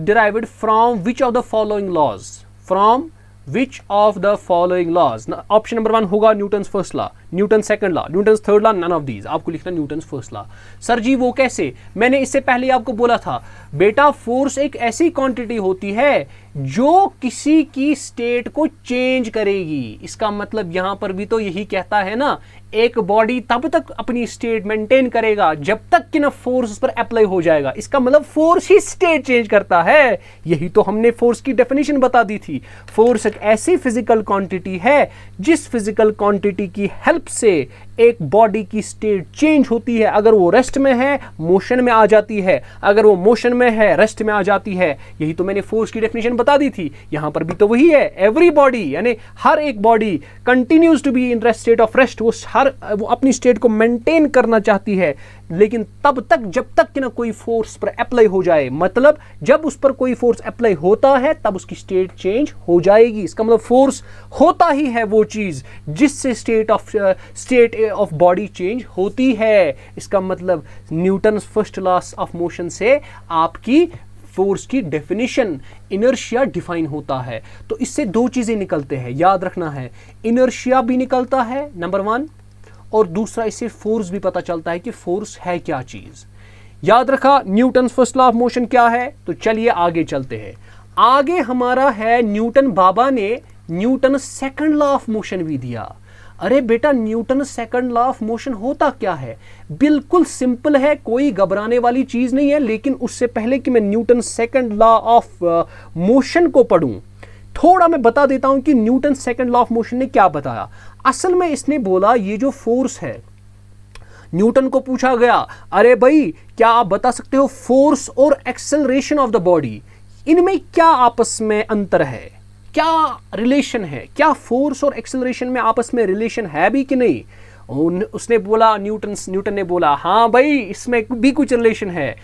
derived from which of the following laws, from Which of the following laws? Option number 1 होगा Newton's first law, Newton second law, Newton's third law, none of these. आपको लिखना Newton's first law. Sir ji वो कैसे? मैंने इससे पहले आपको बोला था बेटा, फोर्स एक ऐसी क्वांटिटी होती है जो किसी की स्टेट को चेंज करेगी। इसका मतलब यहां पर भी तो यही कहता है ना, एक बॉडी तब तक अपनी स्टेट मेंटेन करेगा जब तक कि ना फोर्स उस पर अप्लाई हो जाएगा। इसका मतलब फोर्स ही स्टेट चेंज करता है। यही तो हमने फोर्स की डेफिनेशन बता दी थी। फोर्स एक ऐसी फिजिकल क्वांटिटी है जिस फिजिकल क्वांटिटी की हेल्प से एक बॉडी की स्टेट चेंज होती है। अगर वो रेस्ट में है, मोशन में आ जाती है, अगर वो मोशन में है, रेस्ट में आ जाती है। यही तो मैंने फोर्स की डेफिनेशन बता दी थी। यहां पर भी तो वही है। एवरी बॉडी यानी हर एक body continues to be in state of rest, वो अपनी स्टेट को मेंटेन करना चाहती है, लेकिन तब तक जब तक कि ना कोई फोर्स पर अप्लाई हो जाए। मतलब जब उस पर कोई फोर्स अप्लाई होता है तब उसकी स्टेट चेंज हो जाएगी। इसका मतलब फोर्स होता ही है वो चीज जिससे स्टेट ऑफ बॉडी चेंज होती है। इसका मतलब Newton first law of motion से आपकी फोर्स की डेफिनेशन इनर्शिया डिफाइन होता है। तो इससे दो चीजें निकलते हैं, याद रखना है। इनर्शिया भी निकलता है नंबर 1, और दूसरा इससे फोर्स भी पता चलता है कि फोर्स है क्या चीज। याद रखा Newton first law of motion क्या है। तो चलिए आगे चलते हैं। आगे हमारा है न्यूटन बाबा ने Newton second law of motion भी दिया। अरे बेटा, Newton second law of motion होता क्या है? बिल्कुल सिंपल है, कोई घबराने वाली चीज नहीं है। लेकिन उससे पहले कि मैं Newton second law of motion को पढ़ूं, थोड़ा मैं बता देता हूं कि Newton second law of motion ने क्या बताया। असल में इसने बोला ये जो फोर्स है, न्यूटन को पूछा गया, अरे भाई क्या आप बता सकते हो फोर्स और एक्सेलरेशन ऑफ द बॉडी, इनमें क्या आपस में अंतर है, क्या रिलेशन है? क्या फोर्स और एक्सेलरेशन में आपस में रिलेशन है भी कि नहीं? उसने बोला, न्यूटन ने बोला, हाँ भाई इसमें भी कुछ रिलेशन है।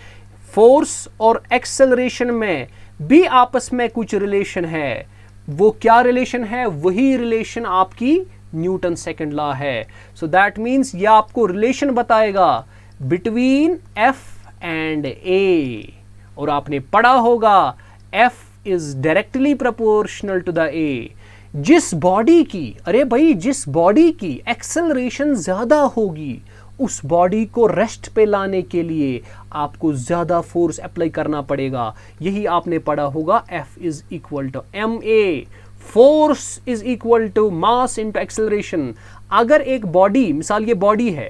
फोर्स और एक्सेलरेशन में भी आपस में कुछ रिलेशन है। वो क्या रिलेशन है? वही रिलेशन आपकी न्यूटन सेकंड लॉ है। सो दैट मीन्स ये आपको रिलेशन बताएगा बिटवीन एफ एंड ए। और आपने पढ़ा होगा F is directly proportional to the A. जिस बॉडी की, अरे भाई जिस बॉडी की एक्सेलरेशन ज्यादा होगी उस बॉडी को रेस्ट पे लाने के लिए आपको ज़्यादा फोर्स अप्लाई करना पड़ेगा। यही आपने पढ़ा होगा, F is equal to ma, force is equal to mass into acceleration. अगर एक बॉडी, मिसाल ये बॉडी है,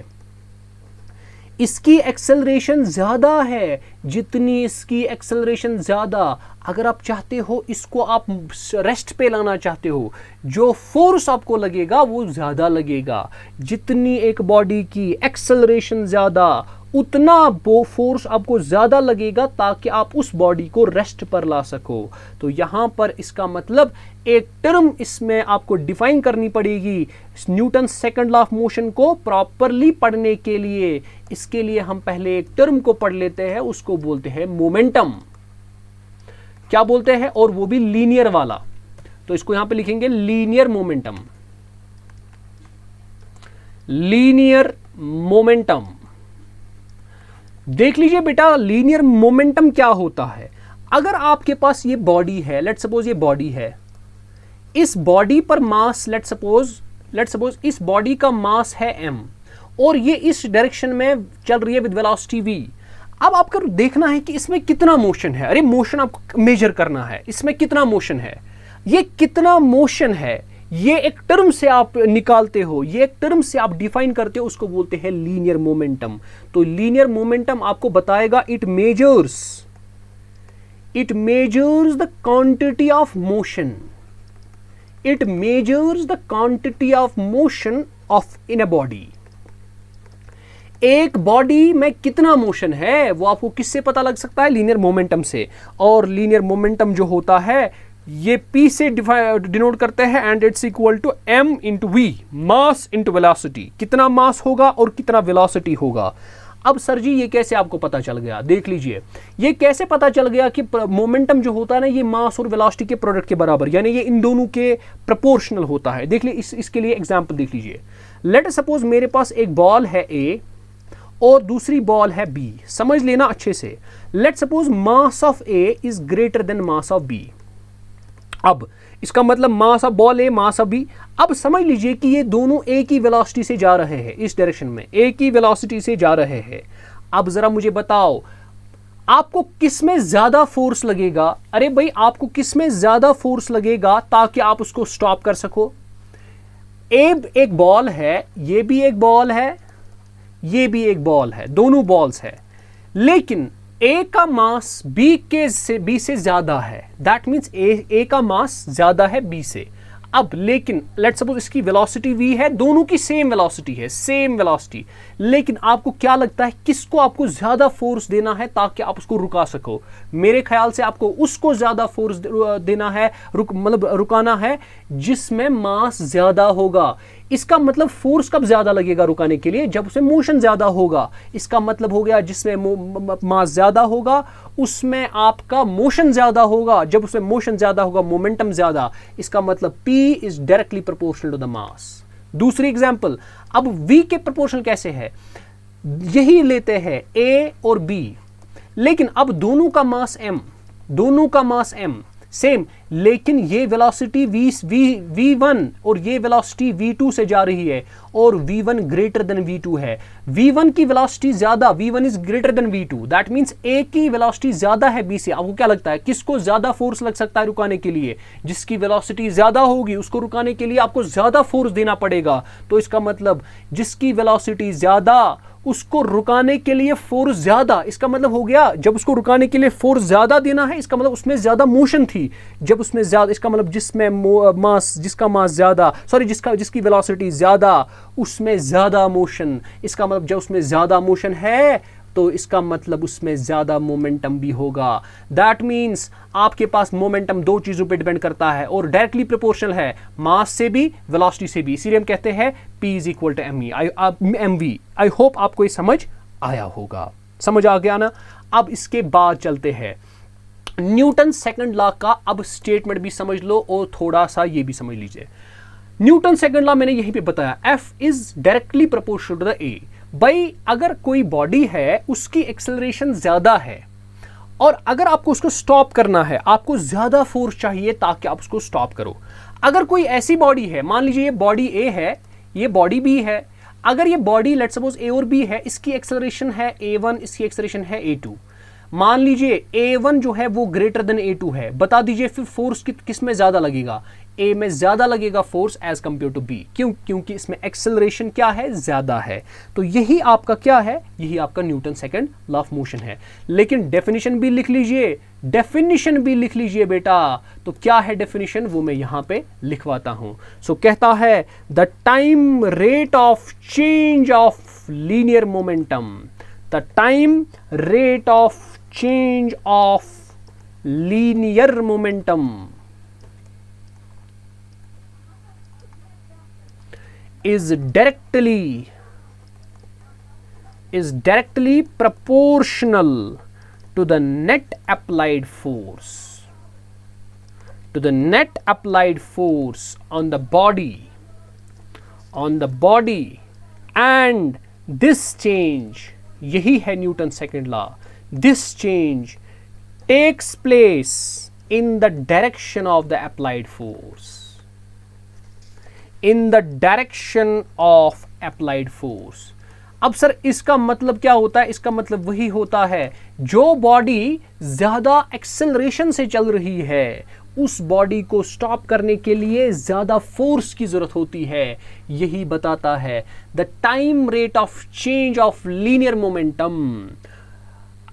इसकी एक्सेलरेशन ज़्यादा है, जितनी इसकी एक्सेलरेशन ज़्यादा, अगर आप चाहते हो इसको आप रेस्ट पे लाना चाहते हो, जो फोर्स आपको लगेगा वो ज़्यादा लगेगा। जितनी एक बॉडी की एक्सेलरेशन ज़्यादा, उतना वो फोर्स आपको ज़्यादा लगेगा ताकि आप उस बॉडी को रेस्ट पर ला सको। तो यहाँ पर इसका मतलब एक टर्म इसमें आपको डिफाइन करनी पड़ेगी Newton second law of motion को प्रॉपरली पढ़ने के लिए। इसके लिए हम पहले एक टर्म को पढ़ लेते हैं, उसको बोलते हैं मोमेंटम। क्या बोलते हैं? और वो भी लीनियर वाला। तो इसको यहां पे लिखेंगे लीनियर मोमेंटम। लीनियर मोमेंटम, देख लीजिए बेटा, लीनियर मोमेंटम क्या होता है। अगर आपके पास ये बॉडी है, लेट्स सपोज ये बॉडी है, इस बॉडी पर मास, लेट्स सपोज इस बॉडी का मास है m, और ये इस डायरेक्शन में चल रही है विद वेलोसिटी v। अब आपको देखना है कि इसमें कितना मोशन है। अरे मोशन आपको मेजर करना है, इसमें कितना मोशन है, ये कितना मोशन है, ये एक टर्म से आप निकालते हो, ये एक टर्म से आप डिफाइन करते हो, उसको बोलते हैं लीनियर मोमेंटम। तो लीनियर मोमेंटम आपको बताएगा it measures the quantity of motion, it measures the quantity of motion of in a body. एक बॉडी में कितना मोशन है वो आपको किससे पता लग सकता है? लीनियर मोमेंटम से। और लीनियर मोमेंटम जो होता है ये P से डिनोट करते हैं, and it's equal to m into v, mass into velocity. कितना मास होगा और कितना वेलोसिटी होगा। अब सर जी ये कैसे आपको पता चल गया? देख लीजिए, ये कैसे पता चल गया कि मोमेंटम जो होता है ना, ये मास और वेलोसिटी के प्रोडक्ट के बराबर, यानी ये इन दोनों के प्रोपोर्शनल होता है। देख लीजिए, इसके लिए एग्जांपल देख लीजिए। लेट सपोज मेरे पास एक बॉल है A और दूसरी बॉल है B। समझ लेना अच्छे से। Let suppose mass of A is greater then mass of B। अब इसका मतलब mass of ball A, mass of B। अब समझ लीजिए कि ये दोनों एक ही वेलोसिटी से जा रहे हैं, इस डायरेक्शन में एक ही वेलोसिटी से जा रहे हैं। अब जरा मुझे बताओ आपको किस में ज्यादा फोर्स लगेगा? अरे भाई आपको किस में ज्यादा फोर्स लगेगा ताकि आप उसको स्टॉप कर सको? एक बॉल है, ये भी एक बॉल है, ये भी एक बॉल है, दोनों बॉल्स है, लेकिन A का मास B से ज्यादा है। दैट मीन्स A का मास ज्यादा है B से। अब लेकिन लेट्स सपोज इसकी वेलोसिटी v है, दोनों की सेम वेलोसिटी है, सेम वेलोसिटी, लेकिन आपको क्या लगता है किसको आपको ज्यादा फोर्स देना है ताकि आप उसको रुका सको? मेरे ख्याल से आपको उसको ज्यादा फोर्स देना है, रुकाना है जिसमें मास ज्यादा होगा। इसका मतलब फोर्स कब ज्यादा लगेगा रुकाने के लिए? जब उसमें मोशन ज्यादा होगा। इसका मतलब हो गया जिसमें मास ज्यादा होगा उसमें आपका मोशन ज्यादा होगा, जब उसमें मोशन ज्यादा होगा मोमेंटम ज्यादा। इसका मतलब P is directly proportional to the mass. दूसरी एग्जांपल, अब V के प्रोपोर्शनल कैसे है? यही लेते हैं A और B, लेकिन अब दोनों का मास M, दोनों का मास M सेम, लेकिन ये वेलोसिटी v1 और ये वेलोसिटी v2 से जा रही है और v1 ग्रेटर देन v2 है। v1 की वेलोसिटी ज्यादा, v1 is greater than v2, that means a की वेलोसिटी ज्यादा है b से। आपको क्या लगता है किसको ज्यादा फोर्स लग सकता है रुकाने के लिए? जिसकी वेलोसिटी ज्यादा होगी उसको रुकाने के लिए आपको ज्यादा फोर्स देना पड़ेगा। तो इसका मतलब जिसकी वेलोसिटी ज्यादा उसको रुकाने के लिए फोर्स ज्यादा। इसका मतलब हो गया जब उसको रुकाने के लिए फोर्स ज्यादा देना है, इसका मतलब उसमें ज्यादा मोशन थी। जब उसमें ज्यादा, इसका मतलब जिसमें मास, जिसका मास ज्यादा, सॉरी जिसकी वेलोसिटी ज्यादा उसमें ज्यादा मोशन। इसका मतलब जब उसमें ज्यादा मोशन है तो इसका मतलब उसमें ज्यादा मोमेंटम भी होगा। दैट मीन्स आपके पास मोमेंटम दो चीजों पे डिपेंड करता है और डायरेक्टली प्रोपोर्शनल है, मास से भी वेलोसिटी से भी। इसीलिए हम कहते हैं P is equal to mv। I hope आपको ये समझ आया होगा। समझ आ गया ना? अब इसके बाद चलते हैं न्यूटन सेकंड लॉ का। अब स्टेटमेंट भी समझ लो और थोड़ा सा ये भी समझ लीजिए। न्यूटन सेकंड लॉ मैंने यहीं पे बताया, F is directly proportional to the A। भाई अगर कोई बॉडी है उसकी एक्सेलरेशन ज्यादा है और अगर आपको उसको स्टॉप करना है, आपको ज्यादा फोर्स चाहिए ताकि आप उसको स्टॉप करो। अगर कोई ऐसी बॉडी है, मान लीजिए ये बॉडी A है, ये बॉडी B है, अगर ये बॉडी लेट्स सपोज ए और बी है, इसकी एक्सेलरेशन है a1, इसकी एक्सेलरेशन है a2, मान लीजिए a1 जो है वो ग्रेटर देन a2 है, बता दीजिए फिर फोर्स किस में ज्यादा लगेगा? ए में ज्यादा लगेगा force as compared to B. क्यों? क्योंकि इसमें एक्सेलरेशन क्या है? ज्यादा है। तो यही आपका क्या है? यही आपका Newton second law of motion है। लेकिन डेफिनेशन भी लिख लीजिए, डेफिनेशन भी लिख लीजिए बेटा। तो क्या है डेफिनेशन, वो मैं यहां पे लिखवाता हूं। सो कहता है the time rate of change of linear momentum, the time rate of change of linear momentum is directly proportional to the net applied force, on the body, and this change, यही है Newton second law, this change takes place in the direction of the applied force, अब sir इसका मतलब क्या होता है? इसका मतलब वही होता है, जो बॉडी ज्यादा एक्सेलरेशन से चल रही है उस बॉडी को स्टॉप करने के लिए ज्यादा फोर्स की जरूरत होती है। यही बताता है the time rate of change of linear momentum.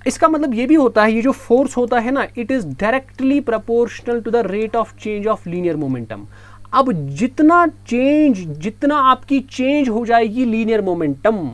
इसका मतलब ये भी होता है, ये जो फोर्स होता है ना, it is directly proportional to the rate of change of linear momentum. अब जितना आपकी चेंज हो जाएगी लीनियर मोमेंटम,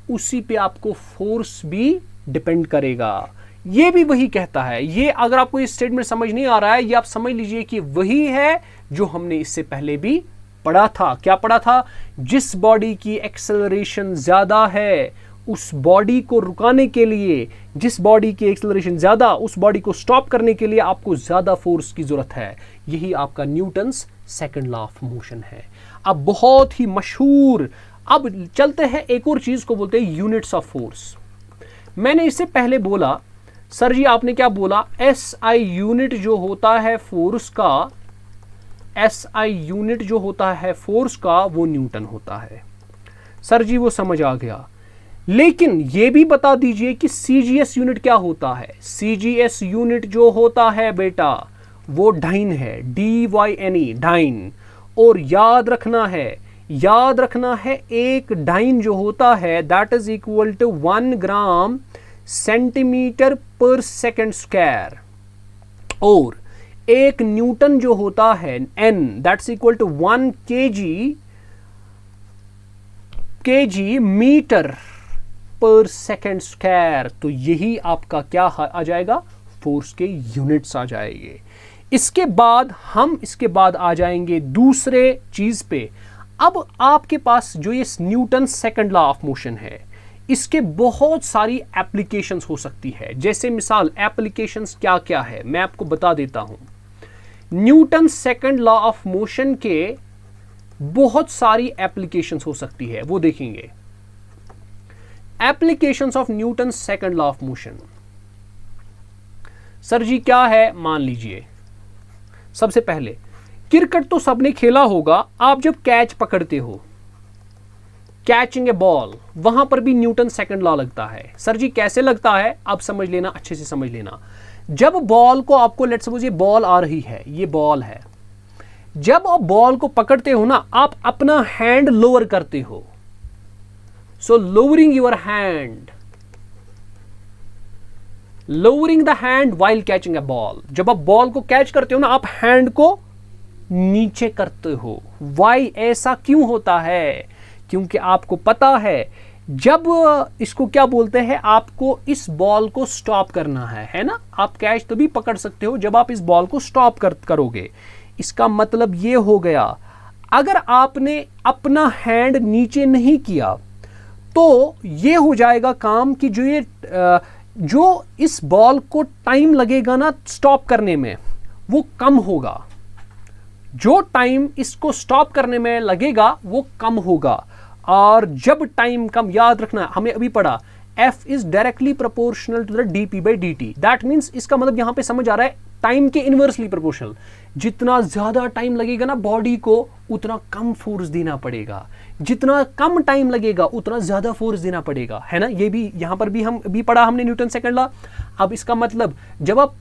उसी पे आपको फोर्स भी डिपेंड करेगा। ये भी वही कहता है। ये अगर आपको इस स्टेटमेंट समझ नहीं आ रहा है, ये आप समझ लीजिए कि वही है जो हमने इससे पहले भी पढ़ा था। क्या पढ़ा था? जिस बॉडी की एक्सेलरेशन ज्यादा है उस बॉडी को रुकाने के लिए, जिस बॉडी की एक्सेलरेशन ज्यादा, उस बॉडी को स्टॉप करने के लिए आपको ज्यादा फोर्स की जरूरत है। यही आपका Newton's second law of motion है। अब बहुत ही मशहूर, अब चलते हैं एक और चीज को बोलते हैं यूनिट्स ऑफ फोर्स। मैंने इससे पहले बोला, सर जी आपने क्या बोला? SI यूनिट जो होता है फोर्स का, SI यूनिट जो होता है फोर्स का, वो न्यूटन होता है। सर जी वो समझ आ गया, लेकिन ये भी बता दीजिए कि CGS यूनिट क्या होता है? CGS यूनिट जो होता है बेटा वो डाइन है, DYNE, डाइन। और याद रखना है एक डाइन जो होता है that is equal to 1 gram centimetre per second square, और एक न्यूटन जो होता है N that's equal to 1 kg metre per second square. तो यही आपका क्या आ जाएगा? फोर्स के यूनिट्स आ जाएंगे। इसके बाद आ जाएंगे दूसरे चीज पे। अब आपके पास जो ये Newton second law of motion है, इसके बहुत सारी एप्लीकेशंस हो सकती है। जैसे मिसाल एप्लीकेशंस क्या क्या है मैं आपको बता देता हूं। Newton second law of motion के बहुत सारी एप्लीकेशंस हो सकती है, वो देखेंगे। Applications of Newton second law of motion, sir जी क्या है? मान लीजिए सबसे पहले क्रिकेट तो सबने खेला होगा। आप जब कैच पकड़ते हो, कैचिंग ए बॉल, वहां पर भी न्यूटन सेकंड लॉ लगता है। सर जी कैसे लगता है? आप समझ लेना, अच्छे से समझ लेना। जब बॉल को आपको लेट्स सपोज ये बॉल आ रही है, ये बॉल है, जब आप बॉल को पकड़ते हो ना, आप अपना हैंड लोअर करते हो। So lowering your hand, lowering the hand while catching a ball. जब आप बॉल को कैच करते हो ना, आप हैंड को नीचे करते हो। वाई? ऐसा क्यों होता है? क्योंकि आपको पता है जब इसको क्या बोलते हैं, आपको इस बॉल को स्टॉप करना है ना। आप कैच तभी पकड़ सकते हो जब आप इस बॉल को स्टॉप करोगे। इसका मतलब ये हो गया, अगर आपने अपना हैंड नीचे नहीं किया तो ये हो जाएगा काम कि जो इस बॉल को टाइम लगेगा ना स्टॉप करने में, वो कम होगा। जो टाइम इसको स्टॉप करने में लगेगा वो कम होगा। और जब टाइम कम, याद रखना हमें अभी पढ़ा, F is directly proportional to the dp by dt। That means इसका मतलब यहां पे समझ आ रहा है टाइम के इनवर्सली प्रोपोर्शनल। जितना ज़्यादा टाइम लगेगा ना बॉडी को, उतना कम फोर्स देना पड़ेगा, जितना कम टाइम लगेगा उतना ज़्यादा फोर्स देना पड़ेगा, है ना। ये भी यहाँ पर भी हम भी पढ़ा हमने न्यूटन सेकंड लॉ। अब इसका मतलब जब आप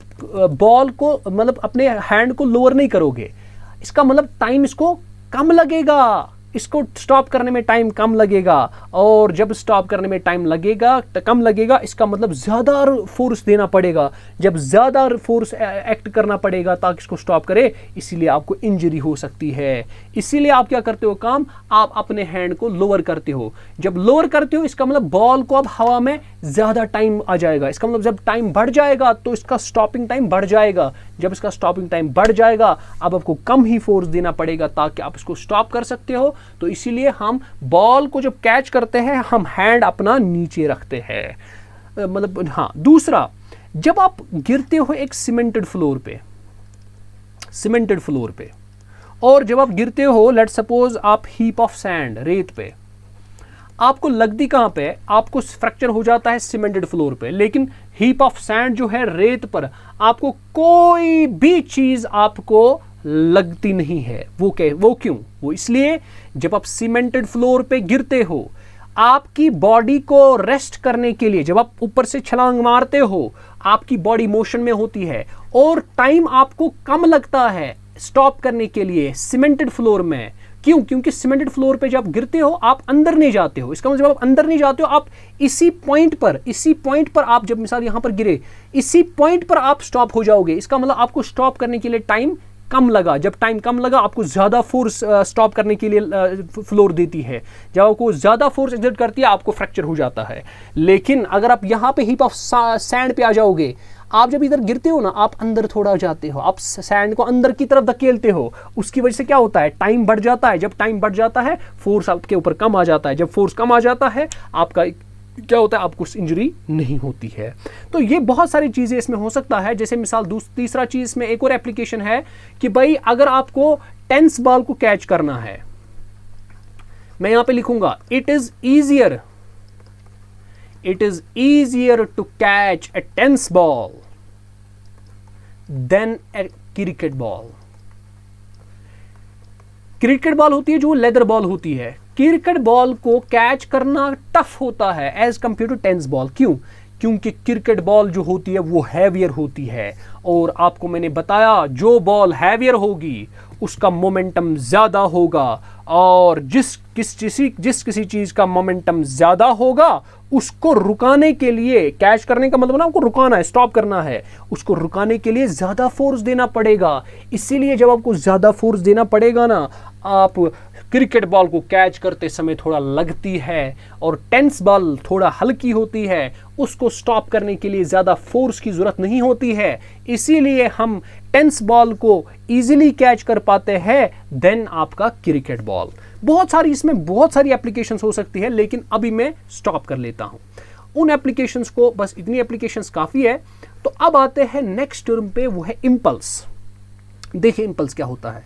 बॉल को मतलब अपने हैंड को लोअर नहीं करोगे, इसका मतलब टाइम इसको कम लगेगा, इसको स्टॉप करने में टाइम कम लगेगा, और जब स्टॉप करने में टाइम लगेगा कम लगेगा, इसका मतलब ज़्यादा फोर्स देना पड़ेगा। जब ज़्यादा फोर्स एक्ट करना पड़ेगा ताकि इसको स्टॉप करे, इसीलिए आपको इंजरी हो सकती है। इसीलिए आप क्या करते हो काम, आप अपने हैंड को लोअर करते हो। जब लोअर करते हो इसका मतलब बॉल को अब हवा में ज़्यादा टाइम आ जाएगा। इसका मतलब जब टाइम बढ़ जाएगा तो इसका स्टॉपिंग टाइम बढ़ जाएगा। जब इसका स्टॉपिंग टाइम बढ़ जाएगा अब आपको कम ही फोर्स देना पड़ेगा ताकि आप इसको स्टॉप कर सकते हो। तो इसीलिए हम बॉल को जब कैच करते हैं हम हैंड अपना नीचे रखते हैं, मतलब हाँ। दूसरा, जब आप गिरते हो एक सीमेंटेड फ्लोर पे, और जब आप गिरते हो लेट्स सपोज आप हीप ऑफ सैंड, रेत पे, आपको लगती कहाँ पे, आपको फ्रैक्चर हो जाता है सीमेंटेड फ्लोर पे, लेकिन हीप ऑफ सैंड जो है रेत पर आपको कोई भी चीज आपको लगती नहीं है। वो क्यों? वो इसलिए जब आप सीमेंटेड फ्लोर पे गिरते हो, आपकी बॉडी को रेस्ट करने के लिए, जब आप ऊपर से छलांग मारते हो, आपकी बॉडी मोशन में होती है और टाइम आपको कम लगता है स्टॉप करने के लिए सीमेंटेड फ्लोर में। क्यों? क्योंकि सीमेंटेड फ्लोर पे जब आप गिरते हो आप अंदर नहीं जाते हो। इसका मतलब जब आप अंदर नहीं जाते हो, आप इसी पॉइंट पर आप जब मिसाल यहां पर गिरे, इसी पॉइंट पर आप स्टॉप हो जाओगे। इसका मतलब आपको स्टॉप करने के लिए टाइम कम लगा। जब टाइम कम लगा आपको ज्यादा फोर्स स्टॉप करने के लिए फ्लोर देती है। जब आपको ज्यादा फोर्स एक्सर्ट करती है आपको फ्रैक्चर हो जाता है। लेकिन अगर आप यहां पे हीप ऑफ सैंड पे आ जाओगे, आप जब इधर गिरते हो ना आप अंदर थोड़ा जाते हो, आप सैंड को अंदर की तरफ धकेलते हो, उसकी वजह से क्या होता है, टाइम बढ़ जाता है। जब टाइम बढ़ जाता है फोर्स आपके ऊपर कम आ जाता है। जब फोर्स कम आ जाता है आपका क्या होता है, आपको इंजरी नहीं होती है। तो ये बहुत सारी चीजें इसमें हो सकता है। जैसे मिसाल तीसरा चीज इसमें एक और एप्लीकेशन है कि भाई अगर आपको टेनिस बॉल को कैच करना है, मैं यहां पे लिखूंगा it is easier to catch a tennis ball than a cricket ball। Cricket ball होती है जो लेदर बॉल होती है, क्रिकेट बॉल को कैच करना टफ होता है as compared to tennis ball. क्यों? क्योंकि क्रिकेट बॉल जो होती है वो हैवियर होती है, और आपको मैंने बताया जो बॉल हैवियर होगी उसका मोमेंटम ज्यादा होगा, और जिस किसी चीज का मोमेंटम ज्यादा होगा उसको रुकाने के लिए, कैच करने का मतलब ना आपको रुकाना है, स्टॉप करना है, उसको रुकाने के लिए ज्यादा फोर्स देना पड़ेगा। इसीलिए जब आपको ज्यादा फोर्स देना पड़ेगा ना, आप क्रिकेट बॉल को कैच करते समय थोड़ा लगती है, और टेनिस बॉल थोड़ा हल्की होती है, उसको स्टॉप करने के लिए ज्यादा फोर्स की जरूरत नहीं होती है। इसीलिए हम टेनिस बॉल को इजीली कैच कर पाते हैं देन आपका क्रिकेट बॉल। इसमें बहुत सारी एप्लीकेशंस हो सकती है, लेकिन अभी मैं स्टॉप कर लेता हूं उन एप्लीकेशंस को। बस इतनी एप्लीकेशंस काफी है। तो अब आते हैं नेक्स्ट टर्म पे, वो है इंपल्स। देखिए इंपल्स क्या होता है।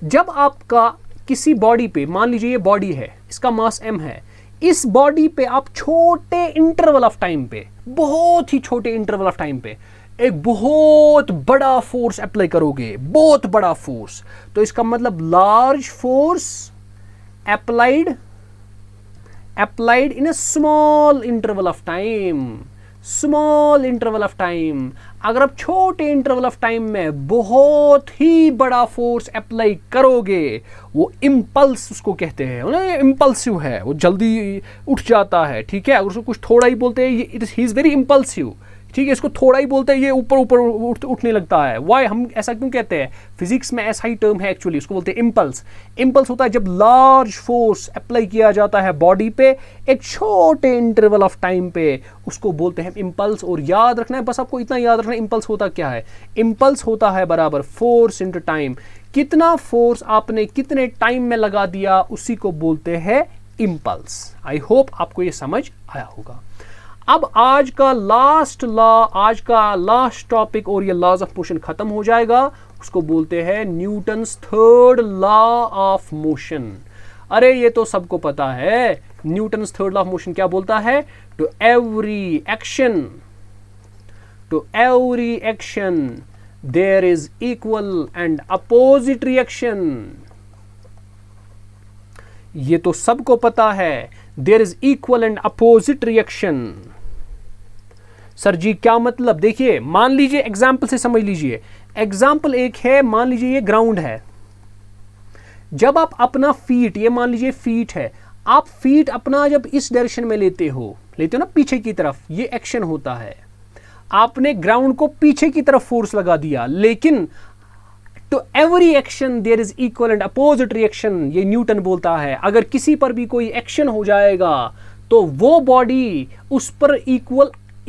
जब आपका किसी बॉडी पे, मान लीजिए ये बॉडी है, इसका मास m है, इस बॉडी पे आप छोटे इंटरवल ऑफ टाइम पे, बहुत ही छोटे इंटरवल ऑफ टाइम पे एक बहुत बड़ा फोर्स अप्लाई करोगे, बहुत बड़ा फोर्स। तो इसका मतलब large force applied in a small interval of time। अगर आप छोटे इंटरवल ऑफ टाइम में बहुत ही बड़ा फोर्स अप्लाई करोगे, वो इंपल्स उसको कहते हैं। इंपल्सिव है, वो जल्दी उठ जाता है, ठीक है। अगर उसको कुछ थोड़ा ही बोलते हैं, ही इज वेरी इंपल्सिव, ठीक है। इसको थोड़ा ही बोलते हैं ये ऊपर उठने लगता है। वाई हम ऐसा क्यों कहते हैं? फिजिक्स में ऐसा ही टर्म है एक्चुअली, उसको बोलते हैं इंपल्स। इंपल्स होता है जब लार्ज फोर्स अप्लाई किया जाता है बॉडी पे एक छोटे इंटरवल ऑफ टाइम पे, उसको बोलते हैं इंपल्स। और याद रखना है, बस आपको इतना याद रखना है, इंपल्स होता क्या है। इंपल्स होता है बराबर फोर्स इंटू टाइम। कितना फोर्स आपने कितने टाइम में लगा दिया, उसी को बोलते हैं इंपल्स। आई होप आपको ये समझ आया होगा। अब आज का लास्ट टॉपिक और ये लॉज ऑफ मोशन खत्म हो जाएगा। उसको बोलते हैं Newton's third law of motion. अरे ये तो सबको पता है, Newton's third law of motion क्या बोलता है? To every action there is equal and opposite reaction. ये तो सबको पता है, there is equal and opposite reaction. Sir जी क्या मतलब? देखिए मान लीजिए, एग्जाम्पल से समझ लीजिए। एग्जाम्पल एक है, मान लीजिए ये ग्राउंड है। जब आप अपना फीट, ये मान लीजिए फीट है, आप फीट अपना जब इस डायरेक्शन में लेते हो ना पीछे की तरफ, ये एक्शन होता है। आपने ग्राउंड को पीछे की तरफ फोर्स लगा दिया, लेकिन to every action there is equal and opposite reaction, ये न्यूटन बोलता है। अगर किसी पर भी कोई एक्शन हो जाएगा तो वो बॉडी उस पर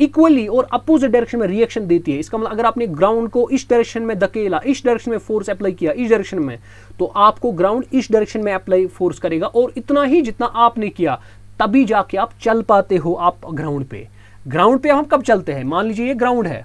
इक्वली और अपोजिट डायरेक्शन में रिएक्शन देती है। इसका मतलब अगर आपने ग्राउंड को इस डायरेक्शन में धकेला, इस डायरेक्शन में फोर्स अप्लाई किया इस डायरेक्शन में, तो आपको ग्राउंड इस डायरेक्शन में अप्लाई फोर्स करेगा, और इतना ही जितना आपने किया, तभी जाके आप चल पाते हो। आप ग्राउंड पे हम कब चलते हैं? मान लीजिए ये ग्राउंड है,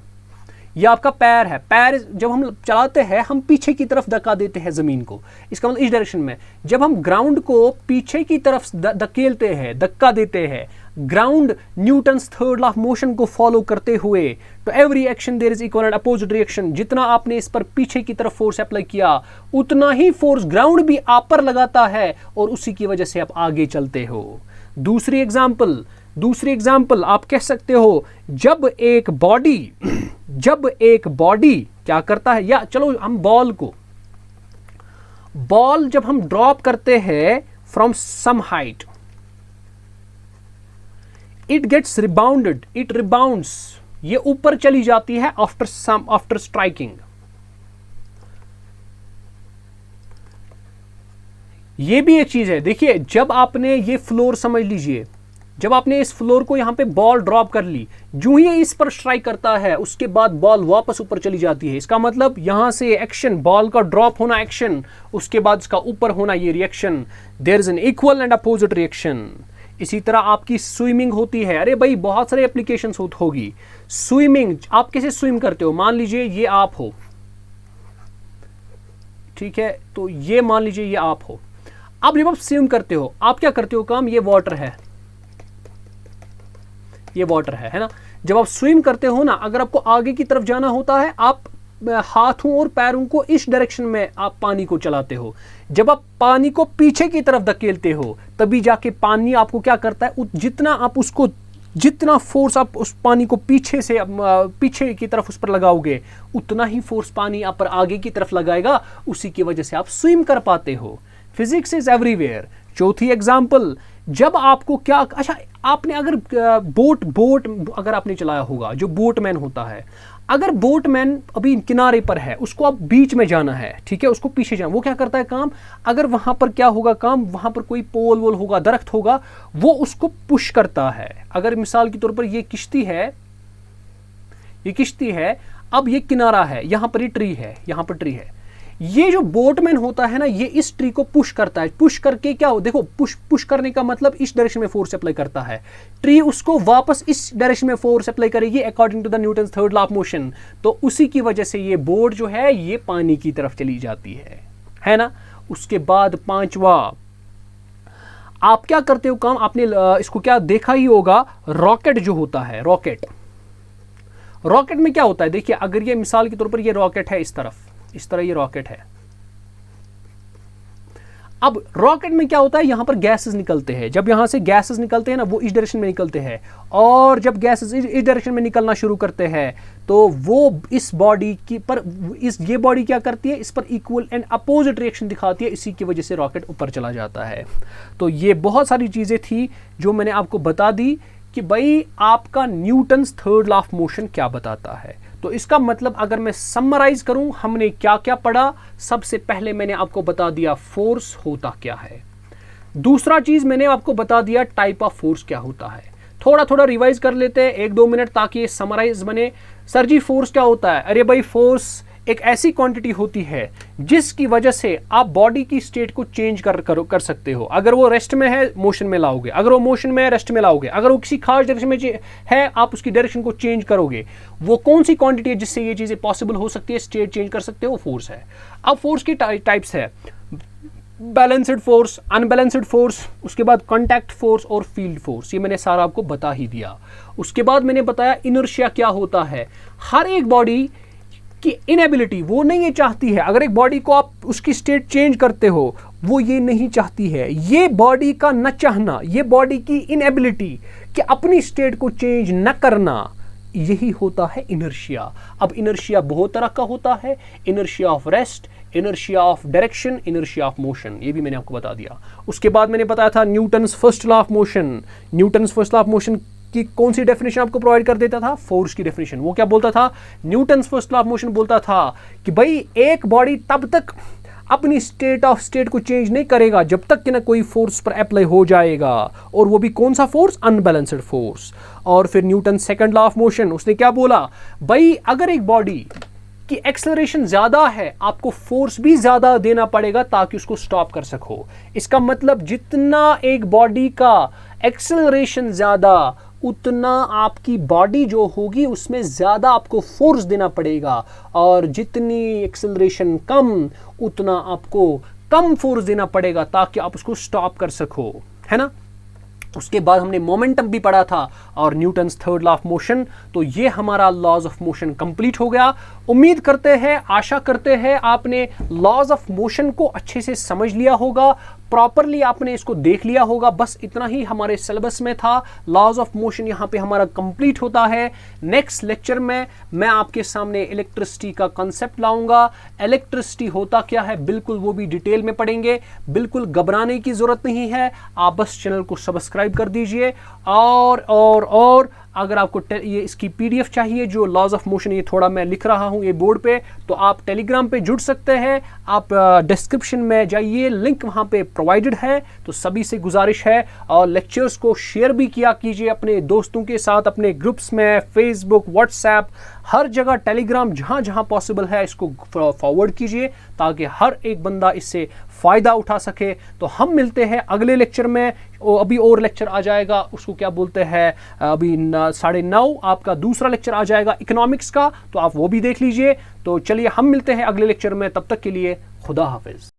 ये आपका पैर है। पैर जब हम चलाते हैं, हम पीछे की तरफ धक्का देते हैं जमीन को, इसका मतलब इस डायरेक्शन में। जब हम ग्राउंड को पीछे की तरफ धकेलते हैं, धक्का देते हैं, ground Newton's third law of motion को फॉलो करते हुए, तो every action there is equal and opposite reaction, जितना आपने इस पर पीछे की तरफ फोर्स अप्लाई किया, उतना ही फोर्स ग्राउंड भी आप पर लगाता है, और उसी की वजह से आप आगे चलते हो। दूसरी एग्जाम्पल आप कह सकते हो, जब एक बॉडी क्या करता है, या चलो हम बॉल जब हम ड्रॉप करते हैं from some height, it gets rebounded, it rebounds, ये ऊपर चली जाती है आफ्टर स्ट्राइकिंग। ये भी एक चीज है। देखिए जब आपने ये फ्लोर, समझ लीजिए जब आपने इस फ्लोर को यहां पे बॉल ड्रॉप कर ली, जो ही इस पर स्ट्राइक करता है, उसके बाद बॉल वापस ऊपर चली जाती है। इसका मतलब यहां से एक्शन, बॉल का ड्रॉप होना एक्शन, उसके बाद इसका ऊपर होना ये reaction, there is an equal and opposite reaction. इसी तरह आपकी स्विमिंग होती है। अरे भाई बहुत सारे एप्लीकेशंस होगी। स्विमिंग, आप कैसे स्विम करते हो? मान लीजिए ये आप हो, ठीक है, तो ये मान लीजिए ये आप हो। अब जब आप स्विम करते हो, आप क्या करते हो काम? ये वाटर है, ये वाटर है ना। जब आप स्विम करते हो ना, अगर आपको आगे की तरफ जाना होता है, आप हाथों और पैरों को इस डायरेक्शन में आप पानी को चलाते हो। जब आप पानी को पीछे की तरफ धकेलते हो, तभी जाके पानी आपको क्या करता है, जितना फोर्स आप उस पानी को पीछे की तरफ उस पर लगाओगे, उतना ही फोर्स पानी आप पर आगे की तरफ लगाएगा। उसी की वजह से आप स्विम कर पाते हो। Physics is everywhere. चौथी एग्जाम्पल, जब आपको क्या, अच्छा आपने अगर बोट अगर आपने चलाया होगा, जो बोटमैन होता है, अगर बोटमैन अभी किनारे पर है, उसको अब बीच में जाना है, ठीक है, उसको पीछे जाना, वो क्या करता है काम, अगर वहां पर क्या होगा काम, वहां पर कोई पोल वोल होगा, दरख्त होगा, वो उसको पुश करता है। अगर मिसाल के तौर पर ये किश्ती है, अब ये किनारा है, यहां पर ये ट्री है, यहां पर ट्री है, ये जो बोटमैन होता है ना, ये इस ट्री को पुश करता है। पुश करके क्या हो, देखो पुश करने का मतलब इस डायरेक्शन में फोर्स अप्लाई करता है, ट्री उसको वापस इस डायरेक्शन में फोर्स अप्लाई करेगी according to the Newton's third law of motion. तो उसी की वजह से ये बोट जो है ये पानी की तरफ चली जाती है ना। उसके बाद पांचवा, आप क्या करते हो काम, आपने इसको क्या देखा ही होगा, रॉकेट जो होता है, रॉकेट में क्या होता है, देखिए अगर ये मिसाल के तौर पर ये रॉकेट है, इस तरह ये रॉकेट है। अब रॉकेट में क्या होता है, यहां पर गैसेस निकलते हैं। जब यहां से गैसेस निकलते हैं ना, वो इस डायरेक्शन में निकलते हैं, और जब गैसेस इस डायरेक्शन में निकलना शुरू करते हैं, तो वो इस बॉडी की पर ये बॉडी क्या करती है, इस पर इक्वल एंड अपोजिट रिएक्शन दिखाती है। इसी की वजह से रॉकेट ऊपर चला जाता है। तो ये बहुत सारी चीजें थी जो मैंने आपको बता दी कि भाई आपका Newton's third law of motion क्या बताता है। तो इसका मतलब अगर मैं समराइज करूं, हमने क्या क्या पढ़ा। सबसे पहले मैंने आपको बता दिया फोर्स होता क्या है। दूसरा चीज मैंने आपको बता दिया टाइप ऑफ फोर्स क्या होता है। थोड़ा रिवाइज कर लेते हैं 1-2 मिनट, ताकि ये समराइज बने। सर जी फोर्स क्या होता है? अरे भाई फोर्स एक ऐसी क्वांटिटी होती है जिसकी वजह से आप बॉडी की स्टेट को चेंज कर सकते हो। अगर वो रेस्ट में है, मोशन में लाओगे, अगर वो मोशन में है, रेस्ट में लाओगे, अगर वो किसी खास डायरेक्शन में है, आप उसकी डायरेक्शन को चेंज करोगे। वो कौन सी क्वांटिटी है जिससे ये चीजें पॉसिबल हो सकती है, स्टेट चेंज कर सकते हो, फोर्स है। अब फोर्स की टाइप्स है, बैलेंस्ड फोर्स, अनबैलेंस्ड फोर्स, उसके बाद कॉन्टैक्ट फोर्स और फील्ड फोर्स। ये मैंने सारा आपको बता ही दिया। उसके बाद मैंने बताया इनर्शिया क्या होता है। हर एक बॉडी कि इनएबिलिटी, वो नहीं ये चाहती है। अगर एक बॉडी को आप उसकी स्टेट चेंज करते हो, वो ये नहीं चाहती है। ये बॉडी का न चाहना, ये बॉडी की इनएबिलिटी कि अपनी स्टेट को चेंज न करना, यही होता है इनर्शिया। अब इनर्शिया बहुत तरह का होता है, inertia of rest, inertia of direction, inertia of motion, ये भी मैंने आपको बता दिया। उसके बाद मैंने बताया था Newton's first law of motion. Newton's first law of motion की कौन सी डेफिनेशन आपको प्रोवाइड कर देता था? फोर्स की डेफिनेशन। वो क्या बोलता था? Newton's first law of motion बोलता था कि भाई एक बॉडी तब तक अपनी स्टेट को चेंज नहीं करेगा जब तक कि ना कोई फोर्स पर अप्लाई हो जाएगा, और वो भी कौन सा फोर्स? Unbalanced force. और फिर Newton second law of motion, उसने क्या बोला? भाई अगर एक बॉडी की एक्सेलरेशन ज्यादा है, आपको फोर्स भी ज्यादा देना पड़ेगा ताकि उसको स्टॉप कर सको। इसका मतलब जितना एक बॉडी का एक्सेलरेशन ज्यादा, उतना आपकी बॉडी जो होगी उसमें ज़्यादा आपको फोर्स देना पड़ेगा, और जितनी एक्सेलरेशन कम, उतना आपको कम फोर्स देना पड़ेगा ताकि आप उसको स्टॉप कर सको, है ना। उसके बाद हमने मोमेंटम भी पढ़ा था और Newton's third law of motion. तो ये हमारा लॉज ऑफ मोशन कंप्लीट हो गया। उम्मीद करते हैं, आशा करते हैं आपने लॉज ऑफ मोशन को अच्छे से समझ लिया होगा, प्रॉपरली आपने इसको देख लिया होगा। बस इतना ही हमारे सिलेबस में था। लॉज ऑफ मोशन यहाँ पे हमारा कंप्लीट होता है। नेक्स्ट लेक्चर में मैं आपके सामने इलेक्ट्रिसिटी का कॉन्सेप्ट लाऊंगा। इलेक्ट्रिसिटी होता क्या है, बिल्कुल वो भी डिटेल में पढ़ेंगे। बिल्कुल घबराने की जरूरत नहीं है, आप बस चैनल को सब्सक्राइब कर दीजिए। और अगर आपको ये इसकी पीडीएफ चाहिए, जो लॉज ऑफ मोशन ये थोड़ा मैं लिख रहा हूँ ये बोर्ड पे, तो आप टेलीग्राम पे जुड़ सकते हैं। आप डिस्क्रिप्शन में जाइए, लिंक वहाँ पे प्रोवाइडेड है। तो सभी से गुजारिश है, और लेक्चर्स को शेयर भी किया कीजिए अपने दोस्तों के साथ, अपने ग्रुप्स में, फेसबुक, व्हाट्सएप, हर जगह, टेलीग्राम, जहाँ जहाँ पॉसिबल है इसको फॉरवर्ड कीजिए ताकि हर एक बंदा इससे फ़ायदा उठा सके। तो हम मिलते हैं अगले लेक्चर में। अभी और लेक्चर आ जाएगा, उसको क्या बोलते हैं, अभी 9:30 आपका दूसरा लेक्चर आ जाएगा इकोनॉमिक्स का, तो आप वो भी देख लीजिए। तो चलिए हम मिलते हैं अगले लेक्चर में, तब तक के लिए खुदा हाफिज़।